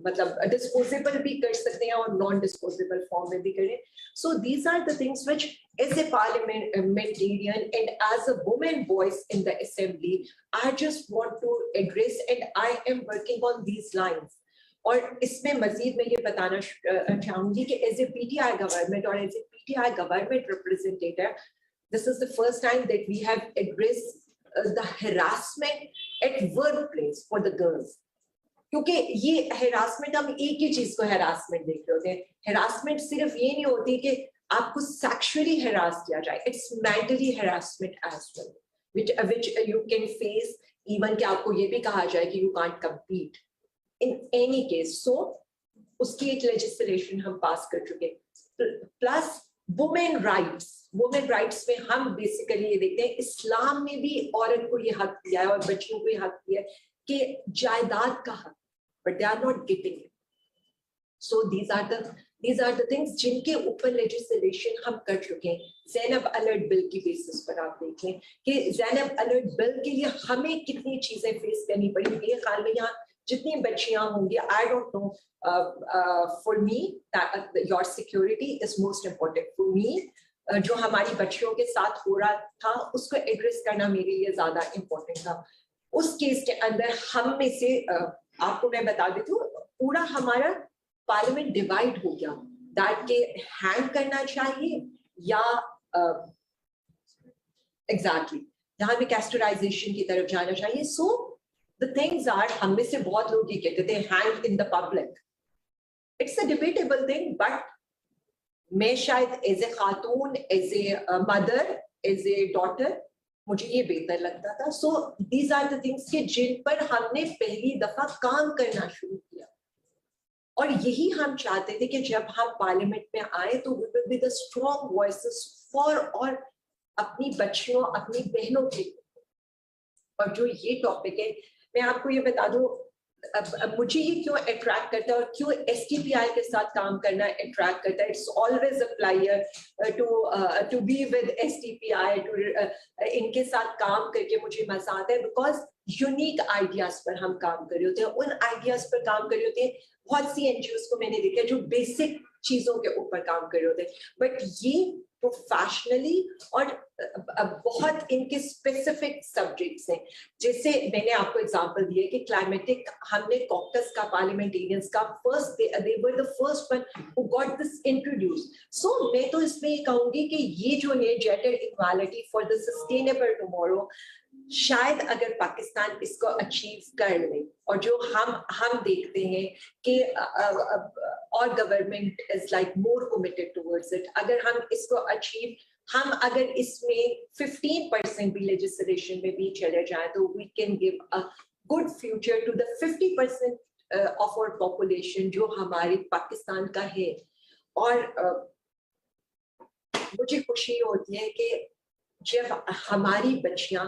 मतलब disposable भी कर सकते हैं और non-disposable form में भी करें. So these are the things which, as a parliamentarian and as a woman voice in the assembly, I just want to address, and I am working on these lines. और इसमें मजीद मैं ये बताना चाहूंगी कि as a PTI government or as a PTI government representative, this is the first time that we have addressed the harassment at workplace for the girls. क्योंकि ये harassment, हम एक ही चीज को harassment देख रहे होते हैं. Harassment सिर्फ ये नहीं होती कि आपको sexually harass किया जाए. It's mentally harassment as well, which you can face, even कि आपको ये भी कहा जाए कि you can't compete in any case. So उसकी एक legislation हम पास कर चुके. Plus women rights में हम basically ये देखते हैं, इस्लाम में भी औरत को ये हक दिया है और बच्चियों को ये हक दिया है कि जायदाद का हक, but they are not getting it. So these are the things जिनके ऊपर legislation हम कर चुके हैं. ज़ैनब अलर्ट बिल की बेसिस पर आप देखें कि ज़ैनब अलर्ट बिल के लिए हमें कितनी चीजें फेस करनी पड़ी. मेरे ख्याल में यहाँ जितनी बच्चियां होंगी, I don't know, for me that your security is most important. For me, जो हमारी बच्चियों के साथ हो रहा था उसको एड्रेस करना मेरे लिए ज्यादा इम्पोर्टेंट था. उस केस के अंदर हम में से आपको मैं बता देती हूँ, पूरा हमारा पार्लियामेंट डिवाइड हो गया दैट के हैंग करना चाहिए या एग्जैक्टली जहाँ पे कैस्टराइजेशन की तरफ जाना चाहिए. सो द थिंग्स आर, हम में से बहुत लोग ये कहते थे hang in the public. It's a debatable thing, but मैं शायद एज ए खातून, as a mother, as a daughter, मुझे ये बेहतर लगता था. So these are the things के जिन पर हमने पहली दफा काम करना शुरू किया, और यही हम चाहते थे कि जब हम पार्लियामेंट में आए तो we will be the strong voices for, और अपनी बच्चियों, अपनी बहनों के. और जो ये टॉपिक है, मैं आपको ये बता दूं, अब मुझे ये क्यों अट्रैक्ट करता है और क्यों SDPI के साथ काम करना अट्रैक्ट करता है. It's always a pleasure to be with SDPI, इनके साथ काम करके मुझे मजा आता है, बिकॉज यूनिक आइडियाज पर हम काम कर रहे होते हैं. उन आइडियाज पर काम कर रहे होते हैं. बहुत सी NGOs को मैंने देखा जो बेसिक चीजों के ऊपर काम कर रहे होते हैं, बट ये प्रोफेशनली और बहुत इनके स्पेसिफिक सब्जेक्ट्स हैं. जैसे मैंने आपको एग्जांपल दिया कि क्लाइमेटिक, हमने कॉकस का पार्लियामेंटेरियंस का they were the first one who got this introduce. So मैं तो इसमें ये कहूंगी कि ये जो है gender equality for the sustainable tomorrow, शायद अगर पाकिस्तान इसको अचीव कर ले, और जो हम देखते हैं कि और government is like more committed towards it, अगर हम इसको अचीव, हम अगर इसमें 15% भी लेजिस्लेशन में भी चले जाए तो we can give a good future to the 50% of our population जो हमारे पाकिस्तान का है. और मुझे खुशी होती है कि जब हमारी बच्चियां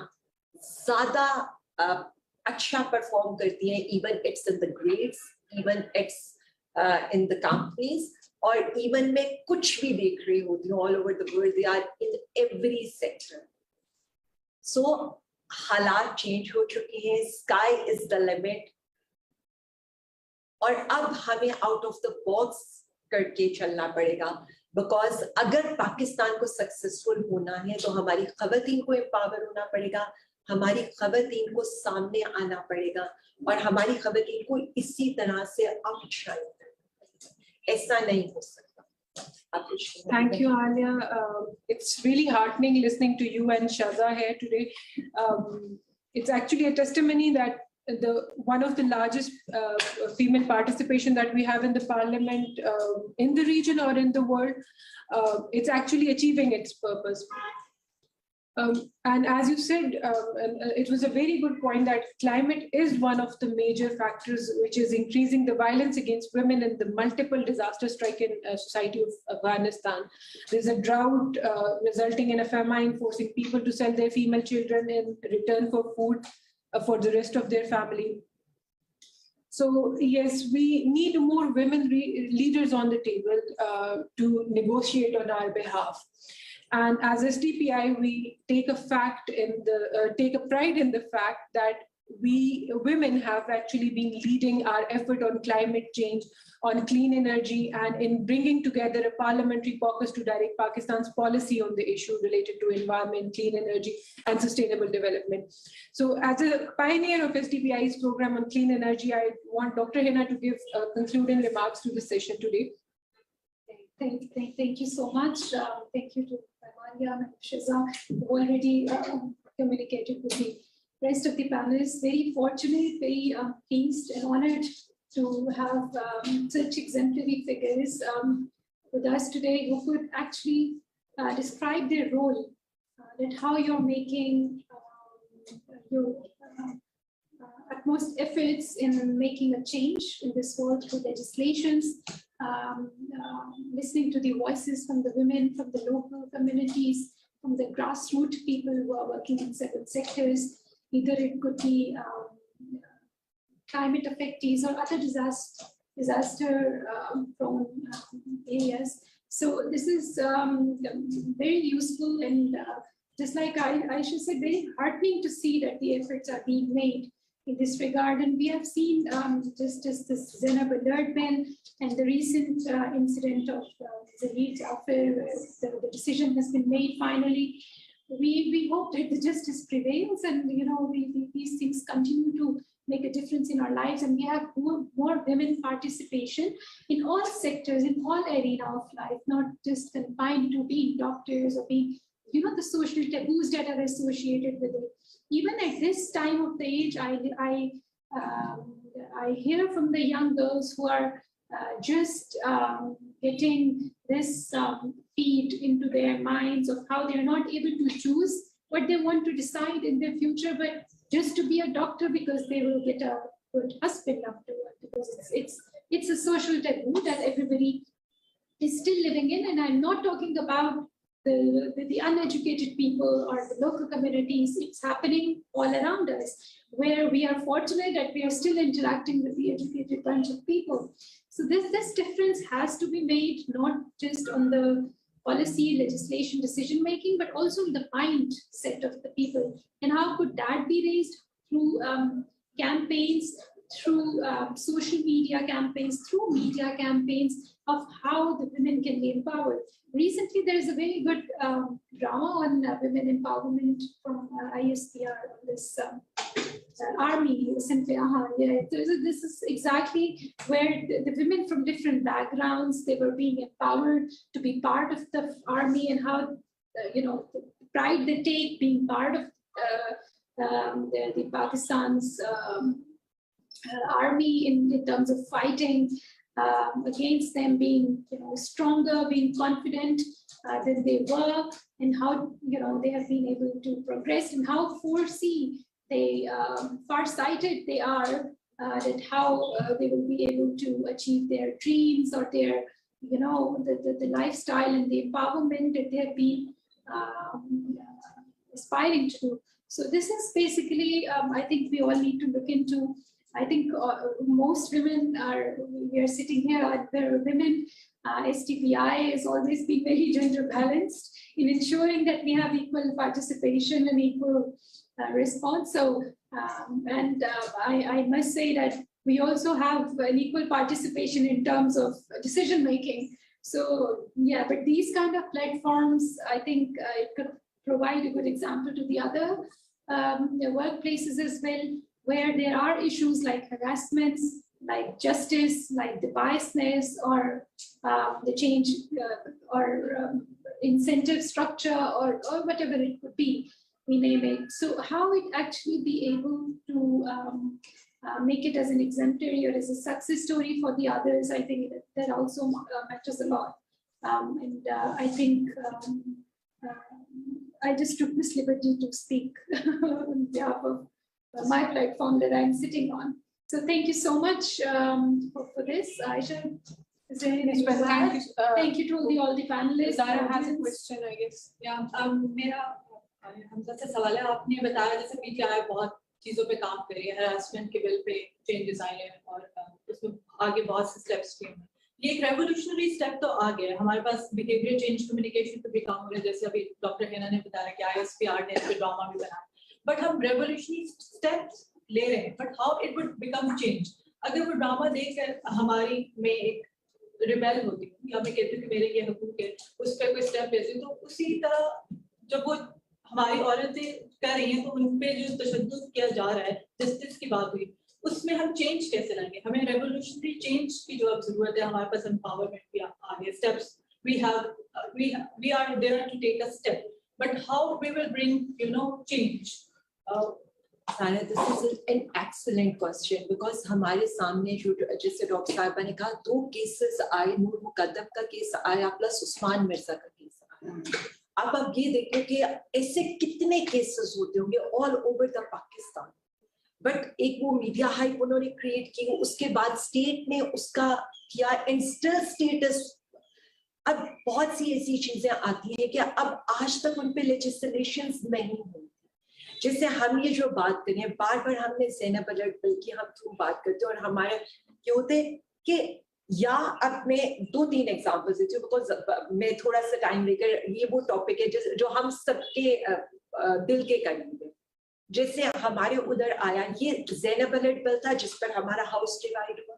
ज्यादा अच्छा परफॉर्म करती हैं, even it's in the grades, even it's in the companies, और इवन मैं कुछ भी देख रही होती हूँ all over the world, they are in every sector. So हालात चेंज हो चुके हैं, स्काई इज द लिमिट, और अब हमें आउट ऑफ द बॉक्स करके चलना पड़ेगा. बिकॉज अगर पाकिस्तान को सक्सेसफुल होना है तो हमारी खवातीन को एम्पावर होना पड़ेगा, हमारी खवातीन को सामने आना पड़ेगा, और हमारी खवातीन को इसी तरह से आउटशाइन करना पड़ेगा. ऐसा नहीं हो सकता. Thank you, Aliya. It's really heartening listening to you and Shaza here today. It's actually a testimony that one of the largest female participation that we have in the parliament in the region or in the world, it's actually achieving its purpose. And as you said, it was a very good point that climate is one of the major factors which is increasing the violence against women and the multiple disasters striking society of Afghanistan. There's a drought resulting in a famine, forcing people to sell their female children in return for food for the rest of their family. So yes, we need more women leaders on the table to negotiate on our behalf. And as SDPI, we take a pride in the fact that we women have actually been leading our effort on climate change, on clean energy, and in bringing together a parliamentary caucus to direct Pakistan's policy on the issue related to environment, clean energy, and sustainable development. So as a pioneer of SDPI's program on clean energy, I want Dr. Hina to give concluding remarks to the session today. Thank you so much. Thank you to Aliya and Shaza, who already communicated with the rest of the panelists. Very fortunate, very pleased and honored to have such exemplary figures with us today who could actually describe their role, that how you're making your utmost efforts in making a change in this world through legislations, listening to the voices from the women, from the local communities, from the grassroots people who are working in several sectors. Either it could be climate affectees or other disaster prone areas. So this is very useful, and just like Aisha said, very heartening to see that the efforts are being made in this regard. And we have seen just this Zainab Alertman and the recent incident of the Leeds affair, where the decision has been made finally. We hope that the justice prevails, and these things continue to make a difference in our lives, and we have more women participation in all sectors, in all arena of life, not just confined to being doctors or being, the social taboos that are associated with it. Even at this time of the age, I hear from the young girls who are just getting this feed into their minds of how they're not able to choose what they want to decide in their future, but just to be a doctor because they will get a good husband afterward, because it's a social taboo that everybody is still living in. And I'm not talking about the uneducated people or the local communities. It's happening all around us, where we are fortunate that we are still interacting with the educated bunch of people. So this difference has to be made, not just on the policy, legislation, decision making, but also in the mindset of the people. And how could that be raised? Through campaigns, through social media campaigns, through media campaigns of how the women can be empowered. Recently, there is a very good drama on women empowerment from ISPR on this army recently. This is exactly where the women from different backgrounds, they were being empowered to be part of the army, and how the pride they take being part of the Pakistan's army in terms of fighting against them, being stronger, being confident than they were, and how they have been able to progress, and how far-sighted they are, that how they will be able to achieve their dreams or their the lifestyle and the empowerment that they have been aspiring to do. So this is basically, I think we all need to look into. I think most women we are sitting here, there are women. SDPI has always been very gender balanced in ensuring that we have equal participation and equal response. So, I must say that we also have an equal participation in terms of decision making. So, yeah, but these kind of platforms, I think it could provide a good example to the other workplaces as well, where there are issues like harassments, like justice, like the biasness, or the change or incentive structure, or whatever it could be, we name it. So how it actually be able to make it as an exemplary or as a success story for the others, I think that also matters a lot. I think I just took this liberty to speak on behalf of my platform that I'm sitting on. So thank you so much for this. Aisha, is there anything you want to add? Thank you to all the panelists. Zara has a question, I guess. Yeah, मेरा हमजा से सवाल है, आपने बताया जैसे PTI बहुत चीजों पे काम कर रही है, harassment के बिल पे changes आए हैं और उसमें आगे बहुत से steps भी हैं. ये एक revolutionary step तो आ गया है. हमारे पास behavior change communication पे भी काम हो रहा है, जैसे अभी डॉक्टर हिना ने बताया कि ISPR ने इस पे ड्रामा भी बनाया. But हम revolutionary steps ले रहे हैं. But how it would become change? अगर वो ड्रामा देखकर हमारी में एक रिबेल होती है या मैं कहती हूँ कि मेरे ये हुकूक है, उस पर कोई स्टेप लेती हूँ, तो उसी तरह जब वो हमारी औरतें कर रही हैं तो उन पे जो तशद्दुद किया जा रहा है, जस्टिस की बात हुई, उसमें हम चेंज कैसे लाएंगे? हमें रेवोल्यूशनरी चेंज की जो अब जरूरत है, हमारे पास एम्पावरमेंट भी आ गए, steps we are there to take a step, but how we will bring change? Sara, this is an excellent question because हमारे सामने जो जैसे डॉक्टर साहिबा ने कहा, 2 केसेस आए, नूर मुकद्दम का केस आया प्लस उस्मान मिर्जा का केस आया. अब ये देखो कि ऐसे कितने केसेस होते होंगे all over the Pakistan, but एक वो मीडिया हाइप उन्होंने क्रिएट की, उसके बाद स्टेट ने उसका किया एंड स्टिल स्टेटस. अब बहुत सी ऐसी चीजें आती हैं कि अब आज तक उन पे लेजिस्लेशंस नहीं हुई. जैसे हम ये जो बात करें, बार बार हमने ज़ैनब अलर्ट बिल की हम तुम बात करते हैं और हमारे क्या होते कि या अब मैं 2-3 एग्जांपल्स देती हूँ बिकॉज मैं थोड़ा सा टाइम लेकर, ये वो टॉपिक है जो हम सबके दिल के करीब है. जैसे हमारे उधर आया ये ज़ैनब अलर्ट बिल था जिस पर हमारा हाउस डिवाइड हुआ.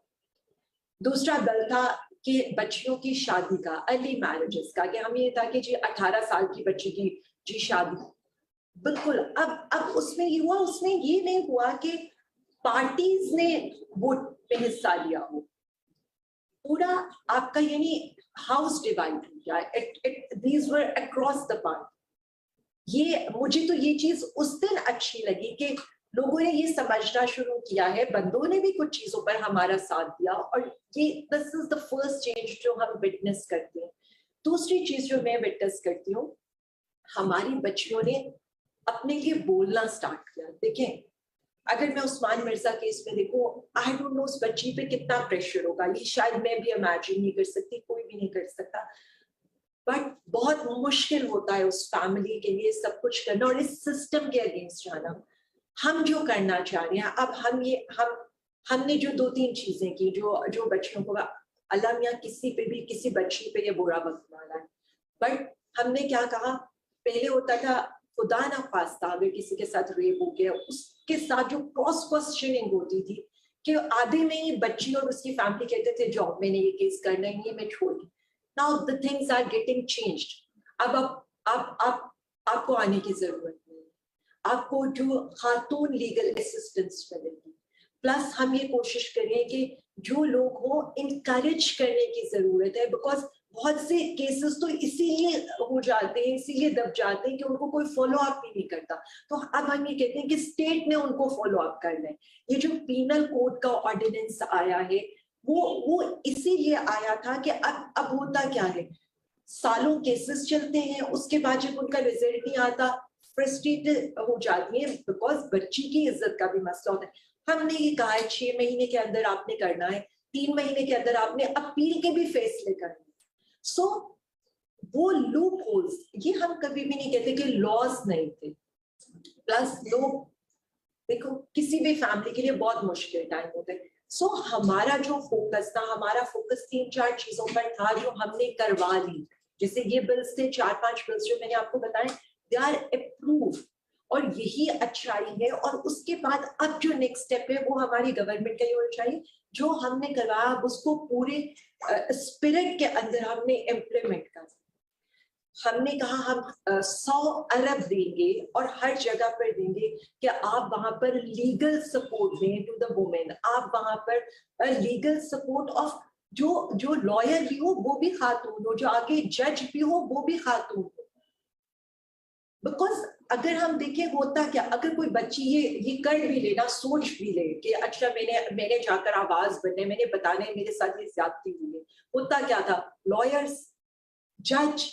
दूसरा बिल था कि बच्चियों की शादी का, अर्ली मैरिजेस का, कि हम ये था कि जी 18 साल की बच्ची की जी शादी. बिल्कुल. अब उसमें ये हुआ, उसमें ये नहीं हुआ कि पार्टीज ने वोट पे हिस्सा लिया हो, पूरा आपका यानी हाउस डिवाइड हो गया. These were across the party. ये मुझे तो ये चीज उस दिन अच्छी लगी कि लोगों ने ये समझना शुरू किया है, बंदों ने भी कुछ चीजों पर हमारा साथ दिया और ये this is the first change जो हम विटनेस करते हैं. दूसरी चीज जो मैं विटनेस करती हूँ, हमारी बच्चियों ने अपने लिए बोलना स्टार्ट किया. देखें, अगर मैं उस्मान मिर्जा केस में देखूं, आई डोंट नो उस बच्ची पे कितना प्रेशर होगा, ये शायद मैं भी इमेजिन नहीं कर सकती, कोई भी नहीं कर सकता, बट बहुत मुश्किल होता है उस फैमिली के लिए सब कुछ करना और इस सिस्टम के अगेंस्ट जाना. हम जो करना चाह रहे हैं, अब हमने जो 2-3 चीजें की जो बच्चियों को, अल्लाह मियां किसी पे भी किसी बच्ची पे ये बुरा वक्त डाला है, बट हमने क्या कहा, पहले होता था खुदा ना खास्ता अगर किसी के साथ रेप हो गया, उसके साथ जो क्रॉस क्वेश्चनिंग होती थी कि आधे में ही बच्ची और उसकी फैमिली कहते थे जॉब मैंने ये केस करना ही नहीं, मैं छोड़ दी. Now the things are getting changed. अब आपको आने की जरूरत नहीं, आपको जो खातून लीगल असिस्टेंस मिलेगी. प्लस हम ये कोशिश करें कि जो लोग हो इनकरेज करने की जरूरत है, बिकॉज बहुत से केसेस तो इसीलिए हो जाते हैं, इसीलिए दब जाते हैं कि उनको कोई फॉलो अप भी नहीं करता. तो अब हम ये कहते हैं कि स्टेट ने उनको फॉलो अप करना है. ये जो पीनल कोड का ऑर्डिनेंस आया है वो इसीलिए आया था कि अब होता क्या है, सालों केसेस चलते हैं, उसके बाद जब उनका रिजल्ट नहीं आता फ्रस्ट्रेटेड हो जाती है बिकॉज बच्ची की इज्जत का भी मसला होता है. हमने ये कहा है 6 महीने के अंदर आपने करना है, 3 महीने के अंदर आपने अपील के भी फैसले करने. सो वो लूप होल्स, ये हम कभी भी नहीं कहते कि लॉज नहीं थे. प्लस लोग देखो किसी भी फैमिली के लिए बहुत मुश्किल टाइम होता है. सो हमारा जो फोकस था, हमारा फोकस 3-4 चीजों पर था जो हमने करवा ली. जैसे ये बिल्स थे, 4-5 बिल्स जो मैंने आपको बताए, दे आर अप्रूव और यही अच्छाई है. और उसके बाद अब जो नेक्स्ट स्टेप है वो हमारी गवर्नमेंट का ये होना चाहिए, जो हमने करवाया अब उसको पूरे स्पिरिट के अंदर हमने इम्प्लीमेंट कर. हमने कहा हम 100 अरब देंगे और हर जगह पर देंगे कि आप वहां पर लीगल सपोर्ट दें टू द वुमेन. आप वहां पर लीगल सपोर्ट ऑफ जो लॉयर भी हो वो भी खातून हो, जो आगे जज भी हो वो भी खातून हो. बिकॉज अगर हम देखें होता क्या, अगर कोई बच्ची ये कर भी लेना, सोच भी ले कि अच्छा मैंने जाकर आवाज बनने, मैंने बताने मेरे साथ ये ज्यादती हुई है, होता क्या था, लॉयर्स, जज,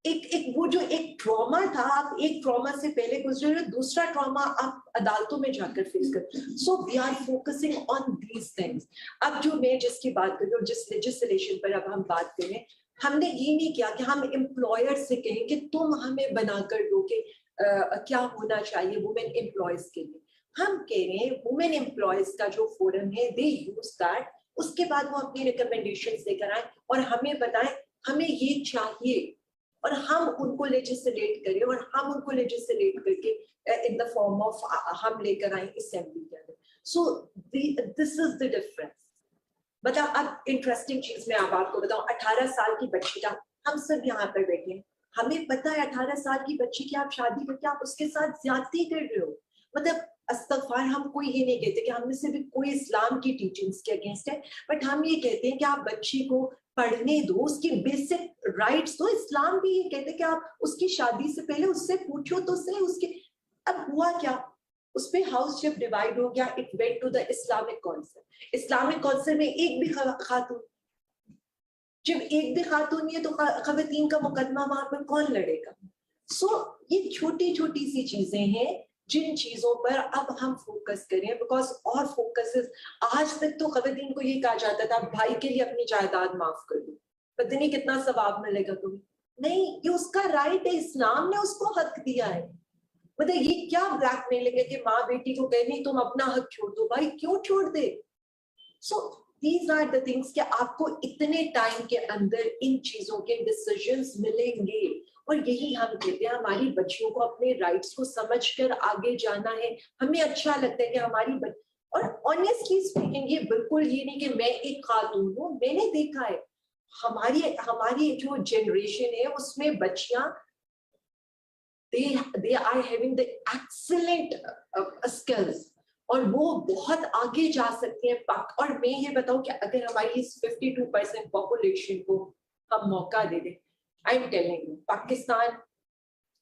एक वो जो एक ट्रॉमा था, आप एक ट्रॉमा से पहले गुजरे हो, दूसरा ट्रॉमा आप अदालतों में जाकर फेस कर. So we are focusing on these things. अब जो मैं जिसकी बात कर रही हूँ, जिस लेजिस्लेशन पर अब हम बात करें, हमने ये नहीं किया कि हम एम्प्लॉयर से कहें कि तुम हमें बनाकर दो कि क्या होना चाहिए वुमेन एम्प्लॉयज के लिए. हम कह रहे हैं वुमेन एम्प्लॉयज का जो फोरम है, दे यूज दैट. उसके बाद वो अपनी रिकमेंडेशंस लेकर आए और हमें बताएं हमें ये चाहिए, और हम उनको लेजिस्लेट करें, और हम उनको लेजिस्लेट करके इन द फॉर्म ऑफ हम लेकर आए असेंबली के अंदर. So this is the difference. मतलब अब इंटरेस्टिंग चीज मैं अब आपको बताऊं, 18 साल की बच्ची का, हम सब यहाँ पर बैठे हैं, हमें पता है 18 साल की बच्ची की आप शादी करके आप उसके साथ ज्यादती कर रहे हो. मतलब अस्तगफार, हम कोई ये नहीं कहते कि हम में से भी कोई इस्लाम की टीचिंग्स के अगेंस्ट है, बट हम ये कहते हैं कि आप बच्ची को पढ़ने दो, उसकी बेसिक राइट्स दो. इस्लाम भी ये कहते हैं कि आप उसकी शादी से पहले उससे पूछो तो सही उसके. अब हुआ क्या, उस पे हाउस जब डिवाइड हो गया, it went to the Islamic council. Islamic council में एक भी खातून, जब एक भी खातून नहीं है तो खवातीन का मुकदमा वहां पर कौन लड़ेगा. सो ये छोटी छोटी सी चीजें हैं जिन चीजों पर अब हम फोकस करें, बिकॉज और फोकस, आज तक तो खवातीन को ये कहा जाता था भाई के लिए अपनी जायदाद माफ कर दो, पता नहीं कितना सवाब मिलेगा तुम्हें. नहीं, ये उसका राइट है, इस्लाम ने उसको हक दिया है. मतलब ये क्या ब्लैकमेलिंग है कि माँ बेटी को कहे नहीं तुम अपना हक छोड़ दो. भाई क्यों छोड़ दे. सो these are the things कि आपको इतने टाइम के अंदर इन चीजों के डिसीजंस मिलेंगे. और यही हम कहते हैं, हमारी बच्चियों को अपने राइट्स को समझकर आगे जाना है. हमें अच्छा लगता है कि हमारी और ऑनेस्टली स्पीकिंग, ये बिल्कुल ये नहीं कि मैं एक खातून हूँ, मैंने देखा है हमारी जो जनरेशन है उसमें बच्चियां they are having the excellent skills, और वो बहुत आगे जा सकती हैं. और मैं ये बताऊं कि अगर हमारी इस 52% पॉपुलेशन को हम मौका दे दें, I am telling you, Pakistan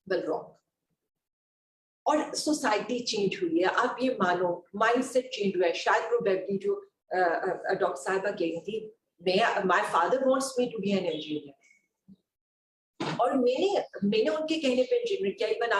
will rock. और सोसाइटी चेंज हुई है, आप ये मानो, माइंडसेट चेंज हुआ है. शायद प्रोबेबली जो डॉक्टर साहिबा कह रही थी, my father wants me to be an engineer, और मैंने उनके कहने पे इंजीनियर किया. इवन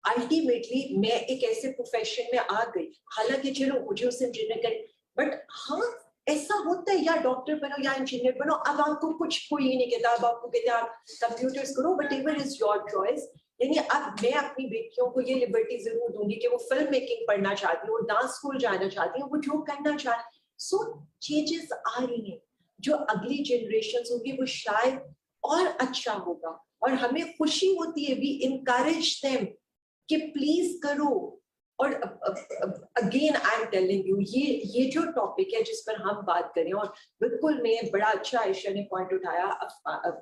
अल्टीमेटली मैं एक ऐसे प्रोफेशन में आ गई, हालांकि चलो मुझे उसे इंजीनियर करें, बट हाँ ऐसा होता है, या डॉक्टर बनो या इंजीनियर बनो. अब आपको कुछ कोई नहीं कहता, अब आपको कहते हैं आप कंप्यूटर्स करो, but ever is your choice. यानी अब मैं अपनी बेटियों को ये लिबर्टी जरूर दूंगी कि वो फिल्म मेकिंग पढ़ना चाहती है, वो डांस स्कूल जाना चाहती है, वो जो करना चाहती. सो चेंजेस आ रही हैं. जो अगली जनरेशन होगी वो शायद और अच्छा होगा, और हमें खुशी होती है. वी इनकरेज देम कि प्लीज करो. और again I am telling you, ये जो टॉपिक है जिस पर हम बात करें, और बिल्कुल मैं बड़ा अच्छा आयशा ने पॉइंट उठाया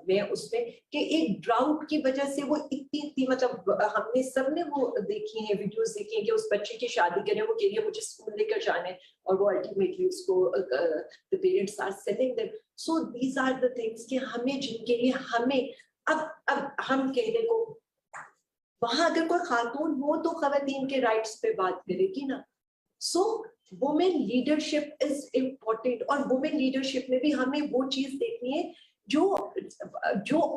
मैं उसमें कि एक ड्राउट की वजह से वो इतनी मतलब हमने सबने वो देखी है, वीडियोस देखी है कि उस बच्चे की शादी करें, वो कह रही है मुझे स्कूल लेकर जाना है, और वो अल्टीमेटली उसको the parents are selling them. So these are the things कि हमें जिनके लिए हमें अब हम कहने को, वहां अगर कोई खातून हो तो खवातीन के राइट्स पे बात करेगी ना. सो वुमेन लीडरशिप इज इम्पोर्टेंट, और वुमेन लीडरशिप में भी हमें वो चीज देखनी है जो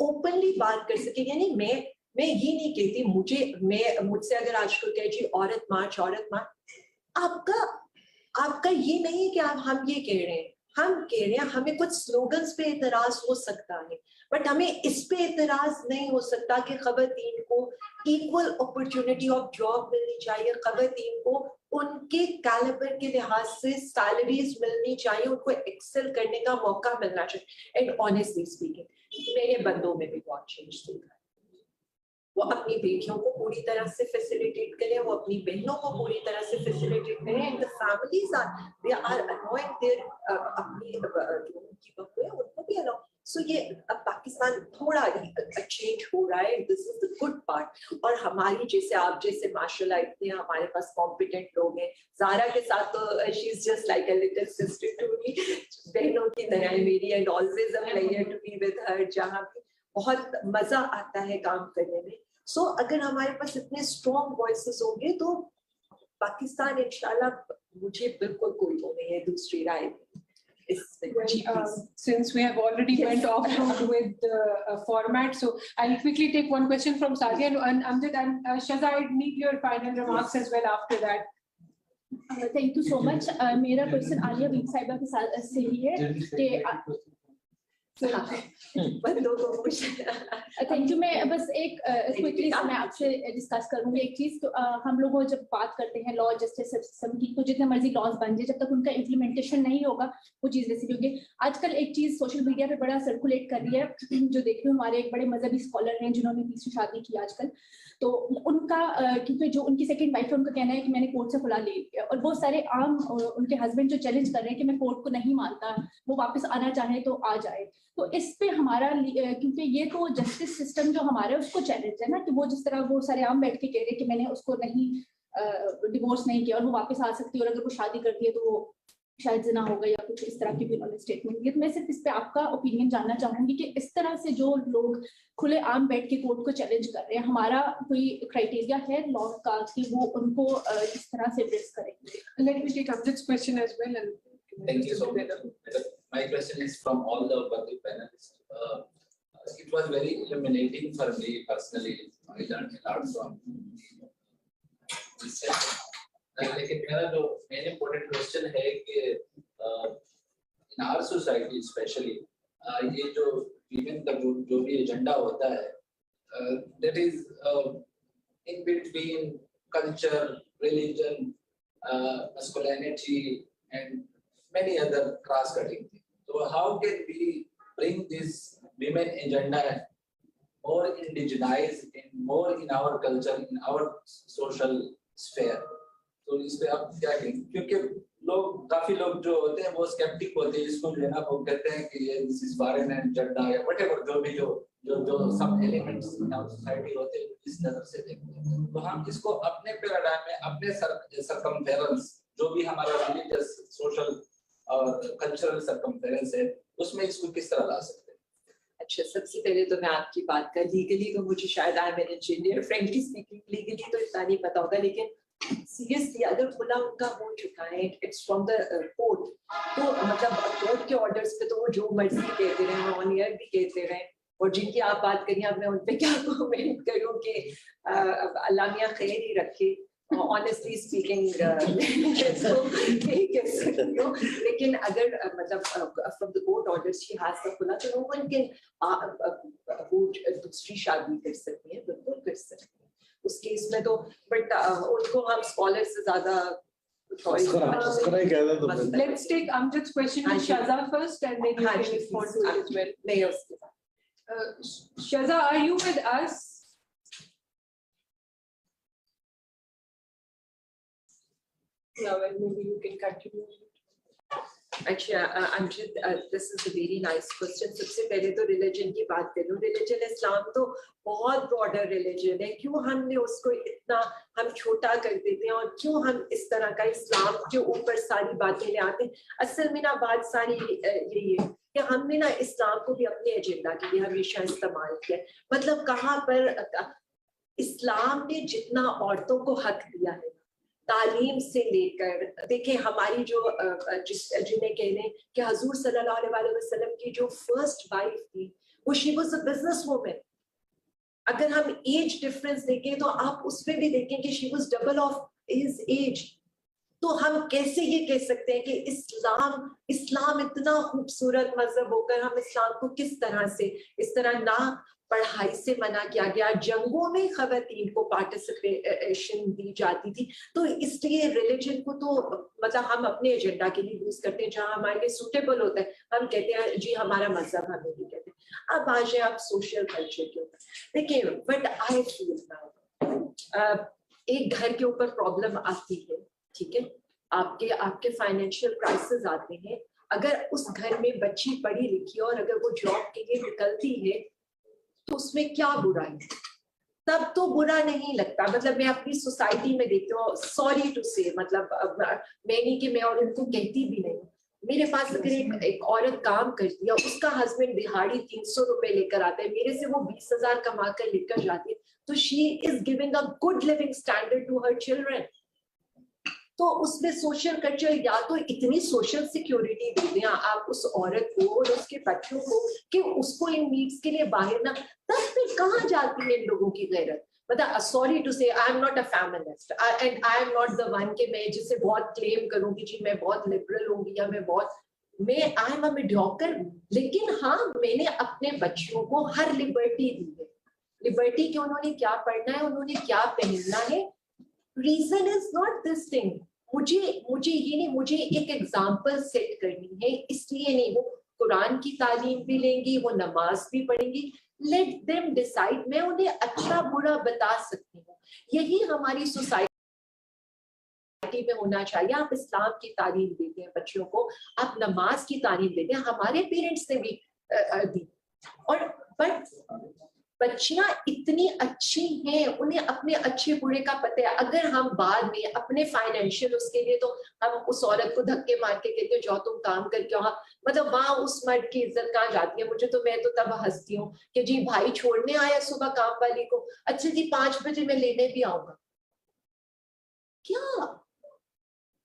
ओपनली बात कर सके. यानी मैं ये नहीं कहती, मुझसे अगर आज कोई कहे जी औरत मार्च, आपका ये नहीं है कि हम ये कह रहे हैं. हम कह रहे हैं हमें कुछ स्लोगन्स पे एतराज हो सकता है, बट हमें इस पे एतराज नहीं हो सकता कि खवातीन को इक्वल अपॉर्चुनिटी ऑफ जॉब मिलनी चाहिए, खवातीन को उनके कैलिबर के लिहाज से सैलरीज मिलनी चाहिए, उनको एक्सेल करने का मौका मिलना चाहिए. एंड ऑनेस्टली स्पीकिंग मैंने बंदों में भी बहुत चेंज देखा है. वो अपनी बेटियों को पूरी तरह से फैसिलिटेट करें, वो अपनी बहनों को पूरी तरह से फैसिलिटेट करें. And the families are annoying there, अपनी जो उनकी बहू है उनको भी अलाउ. सो ये अब पाकिस्तान थोड़ा चेंज हो रहा है, this is the good part. और हमारी जैसे आप जैसे माशाल्लाह इतने हमारे पास कॉम्पिटेंट लोग हैं. ज़ारा के साथ तो she is just like a little sister to me, बहनों की तरह मेरी, and always a pleasure to be with her. जहाँ भी बहुत मजा आता है काम करने में. सो अगर हमारे पास इतने स्ट्रॉन्ग वॉइसेस होंगे तो पाकिस्तान इंशाल्लाह, मुझे बिल्कुल कोई वो नहीं है दूसरी राय. Since we have already went off with the format, so I'll quickly take one question from Sadia and Amjad and Shaza. I need your final remarks as well after that. Thank you so much. मेरा question Alia been साहिबा के साथ से ही है कि thank you. मैं बस एक क्विकली मैं आपसे डिस्कस करूंगी एक चीज। तो हम लोग जब बात करते हैं लॉ जस्टिस सिस्टम की, तो जितने मर्जी लॉज बन जाए, जब तक उनका इम्प्लीमेंटेशन नहीं होगा वो चीज वैसी होगी। आजकल एक चीज सोशल मीडिया पे बड़ा सर्कुलेट कर रही है, जो देखते हैं हमारे एक बड़े मजहबी स्कॉलर हैं जिन्होंने तीसरी शादी की आजकल, तो उनका क्योंकि जो उनकी सेकंड वाइफ है उनका कहना है कि मैंने कोर्ट से खुला ले लिया, और बहुत सारे आम उनके हस्बैंड जो चैलेंज कर रहे हैं कि मैं कोर्ट को नहीं मानता, वो वापस आना चाहे तो आ जाए। तो इस पे हमारा, क्योंकि ये तो जस्टिस सिस्टम जो हमारा है उसको चैलेंज है ना, कि वो जिस तरह वो सारे आम बैठ के कह रहे हैं कि मैंने उसको नहीं डिवोर्स नहीं किया और वो वापस आ सकती है, और अगर वो शादी करती है तो वो शायद जिना होगा या कुछ इस तरह की भी उन्होंने स्टेटमेंट दी। तो मैं सिर्फ इस पे आपका ओपिनियन जानना चाहूंगी कि इस तरह से जो लोग खुले आम बैठ के कोर्ट को चैलेंज कर रहे हैं, हमारा कोई क्राइटेरिया है लॉ का कि वो उनको इस तरह से एड्रेस करेंगे? Let me take up this question as well. And thank you so much. My question is from all the panelists. It was very illuminating for me personally. I learned a lot from this session. लेकिन मेरा जो main important question है कि in our society specially ये जो women का जो भी एजेंडा होता है, that is in between culture, religion, masculinity and many other cross cutting things. So how can we bring this women agenda more indigenized and more in our culture, in our social sphere? तो इस पे आप क्या कहेंगे? क्योंकि लोग, काफी लोग जो होते हैं वो स्केप्टिक होते हैं, इसको जो है ना वो कहते हैं कि ये दिस इज फॉरेन एजेंडा या व्हाटएवर, जो भी जो सब एलिमेंट्स इन आवर सोसाइटी होते हैं इस नजर से देखते हैं। तो हम इसको अपने पैराडाइम में, अपने सर्कमफेरेंस, जो भी हमारा रिलीजियस, सोशल और कल्चरल सर्कमफेरेंस है, उसमें इसको किस तरह ला सकते हैं? अच्छा, सबसे पहले तो मैं आपकी बात का लीगली तो मुझे शायद I am an engineer, frankly speaking legally तो इतना नहीं पता होगा, लेकिन सीरियसली अगर खुला उनका हो चुका है, इट्स फ्रॉम द कोर्ट, तो मतलब कोर्ट के ऑर्डर्स पे तो वो जो मर्जी कहते रहे, ऑन एयर भी कहते रहे, और जिनकी आप बात करिए, अब मैं उन पे क्या कमेंट करूं कि अल्लाह मियां खैर ही रखे, ऑनेस्टली स्पीकिंग तो यही कह सकती हूँ। लेकिन अगर मतलब from the court orders she has the खुला, तो नो वन कैन वो दूसरी शादी कर सकती है, बिल्कुल कर सकती है उस केस में। तो बट उनको हम स्कॉलर से ज्यादा let's take Amjad's question to Shaza first and then you can respond to it as well. नहीं उसके बाद Shaza, are you with us? Yeah, well, maybe you can continue. Actually, this is a very nice question. सबसे पहले तो religion की बात करूँ, religion इस्लाम तो बहुत ब्रॉडर रिलीजन है, क्यों हमने उसको इतना हम छोटा कर देते हैं, और क्यों हम इस तरह का इस्लाम के ऊपर सारी बातें ले आते हैं? असल में ना बात सारी यही है कि हमने ना इस्लाम को भी अपने एजेंडा के लिए हमेशा इस्तेमाल किया। मतलब कहाँ पर इस्लाम ने जितना औरतों को हक दिया है, तालीम से लेकर, देखें हमारी जो जिन्हें कह लें कि हुजूर सल्लल्लाहु अलैहि वसल्लम की जो फर्स्ट वाइफ थी, वो she was a business woman. अगर हम एज डिफरेंस देखें तो आप उसमें भी देखें कि she was double of his age. तो हम कैसे ये कह सकते हैं कि इस्लाम इतना खूबसूरत मजहब होकर हम इस्लाम को किस तरह से इस तरह ना पढ़ाई से मना किया गया, जंगों में खवातीन को पार्टिसिपेशन दी जाती थी। तो इसलिए रिलीजन को तो मतलब हम अपने एजेंडा के लिए यूज करते हैं, जहाँ हमारे लिए सूटेबल होता है हम कहते हैं जी हमारा मजहब हमें भी कहते हैं। अब आ जाए आप सोशल कल्चर के ऊपर, देखिए बट आई फील नाउ एक घर के ऊपर प्रॉब्लम आती है, ठीक है, आपके फाइनेंशियल क्राइसिस आते हैं, अगर उस घर में बच्ची पढ़ी लिखी और अगर वो जॉब के लिए निकलती है तो उसमें क्या बुराई? तब तो बुरा नहीं लगता। मतलब मैं अपनी सोसाइटी में देखती हूँ, सॉरी टू से, मतलब मैं नहीं कि मैं और उनको कहती भी नहीं, मेरे पास अगर एक औरत काम करती है, उसका हस्बैंड दिहाड़ी 300 रुपए लेकर आता है, मेरे से वो 20,000 कमा कर लेकर जाती है, तो she is giving a good living standard to her children. तो उसमें सोशल कल्चर या तो इतनी सोशल सिक्योरिटी दे दें आप उस औरत को और उसके बच्चों को कि उसको इन नीड्स के लिए बाहर ना, तब फिर कहाँ जाती है इन लोगों की गैरत। मतलब सॉरी टू से I am not a feminist and I am not the one कि मैं जिसे बहुत क्लेम करूँ कि जी मैं बहुत लिबरल होंगी या मैं आई एम अ मीडियोकर, लेकिन हाँ मैंने अपने बच्चों को हर लिबर्टी दी है। लिबर्टी कि उन्होंने क्या पढ़ना है, उन्होंने क्या पहनना है। Reason is not this thing, मुझे ये नहीं, मुझे एक एग्जाम्पल सेट करनी है, इसलिए नहीं। वो कुरान की तालीम भी लेंगी, वो नमाज भी पढ़ेंगी, लेट देम डिसाइड। मैं उन्हें अच्छा बुरा बता सकती हूँ, यही हमारी सोसाइटी में होना चाहिए। आप इस्लाम की तालीम देते हैं बच्चों को, आप नमाज की तालीम देते हैं, हमारे पेरेंट्स ने भी दी। और बट बच्चियां इतनी अच्छी हैं, उन्हें अपने अच्छे बुरे का पता है। अगर हम बाद में अपने फाइनेंशियल उसके लिए, तो हम उस औरत को धक्के मार के कहते हैं जाओ तुम काम करके आओ, मतलब वहां उस मर्द की इज्जत कहाँ जाती है। मैं तो तब हंसती हूँ कि जी भाई छोड़ने आया सुबह काम वाली को, अच्छा जी 5 बजे मैं लेने भी आऊंगा क्या।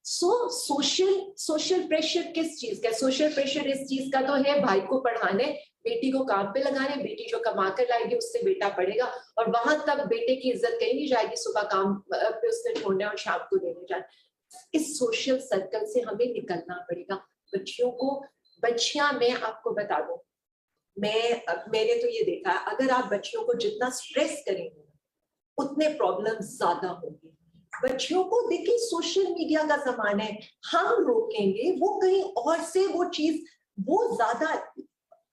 सोशल प्रेशर किस चीज का? सोशल प्रेशर इस चीज का तो है भाई को पढ़ाने, बेटी को काम पे लगाने, बेटी जो कमा कर लाएगी उससे बेटा पढ़ेगा, और वहां तक बेटे की इज्जत कहीं नहीं जाएगी, सुबह काम पे उसने छोड़ने और शाम को लेने जाना। इस सोशल सर्कल से हमें निकलना पड़ेगा। बच्चियां मैं आपको बता दूं, मैंने तो ये देखा है, अगर आप बच्चियों को जितना स्ट्रेस करेंगे उतने प्रॉब्लम ज्यादा होंगे। बच्चियों को देखिए सोशल मीडिया का जमाना है, हम रोकेंगे वो कहीं और से वो चीज वो ज्यादा,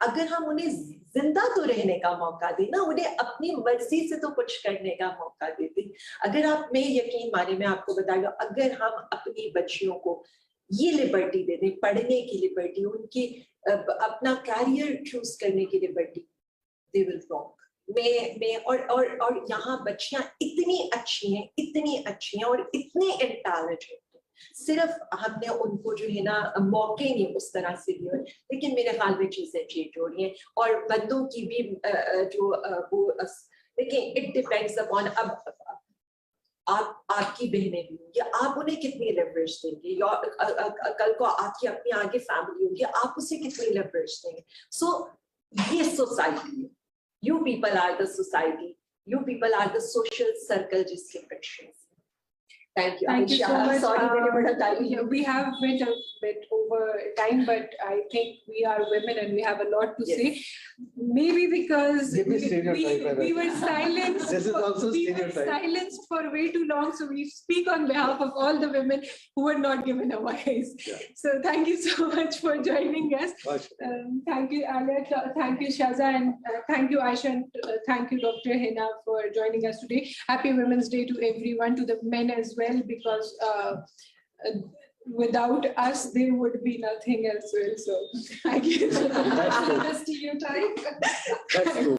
अगर हम उन्हें जिंदा तो रहने का मौका दें ना, उन्हें अपनी मर्जी से तो कुछ करने का मौका देते। अगर आप, मैं यकीन माने, मैं आपको बता दूं, अगर हम अपनी बच्चियों को ये लिबर्टी दे दें, पढ़ने की लिबर्टी, उनकी अपना कैरियर चूज करने की लिबर्टी, दे विल रॉक। मैं और यहाँ बच्चियां इतनी अच्छी हैं और इतने इंटेलिजेंट, सिर्फ हमने उनको जो है ना मौके नहीं उस तरह से दिए, लेकिन मेरे ख्याल में चीजें चेंज हो रही हैं। और बंदों की भी जो वो देखिए, इट डिपेंड्स अपॉन, अब आपकी बहनें भी होंगी, आप उन्हें कितनी लेवरेज देंगे, या कल को आपकी अपनी आगे फैमिली होगी, आप उसे कितनी लेवरेज देंगे। सो ये सोसाइटी है, you people are the society, you people are the social circle जिसके connections. Thank you. Thank you so much. Sorry, we have went a bit over time, but I think we are women and we have a lot to say. Maybe because we were silenced. This is also we were silenced for way too long, so we speak on behalf of all the women who were not given a voice. Yeah. So thank you so much for joining us. Thank you, Aliya. Thank you, Shaza, and thank you, Aisha, and thank you, Dr. Hina, for joining us today. Happy Women's Day to everyone, to the men as well, because without us there would be nothing else. So thank you. That's true. That's your time. That's true.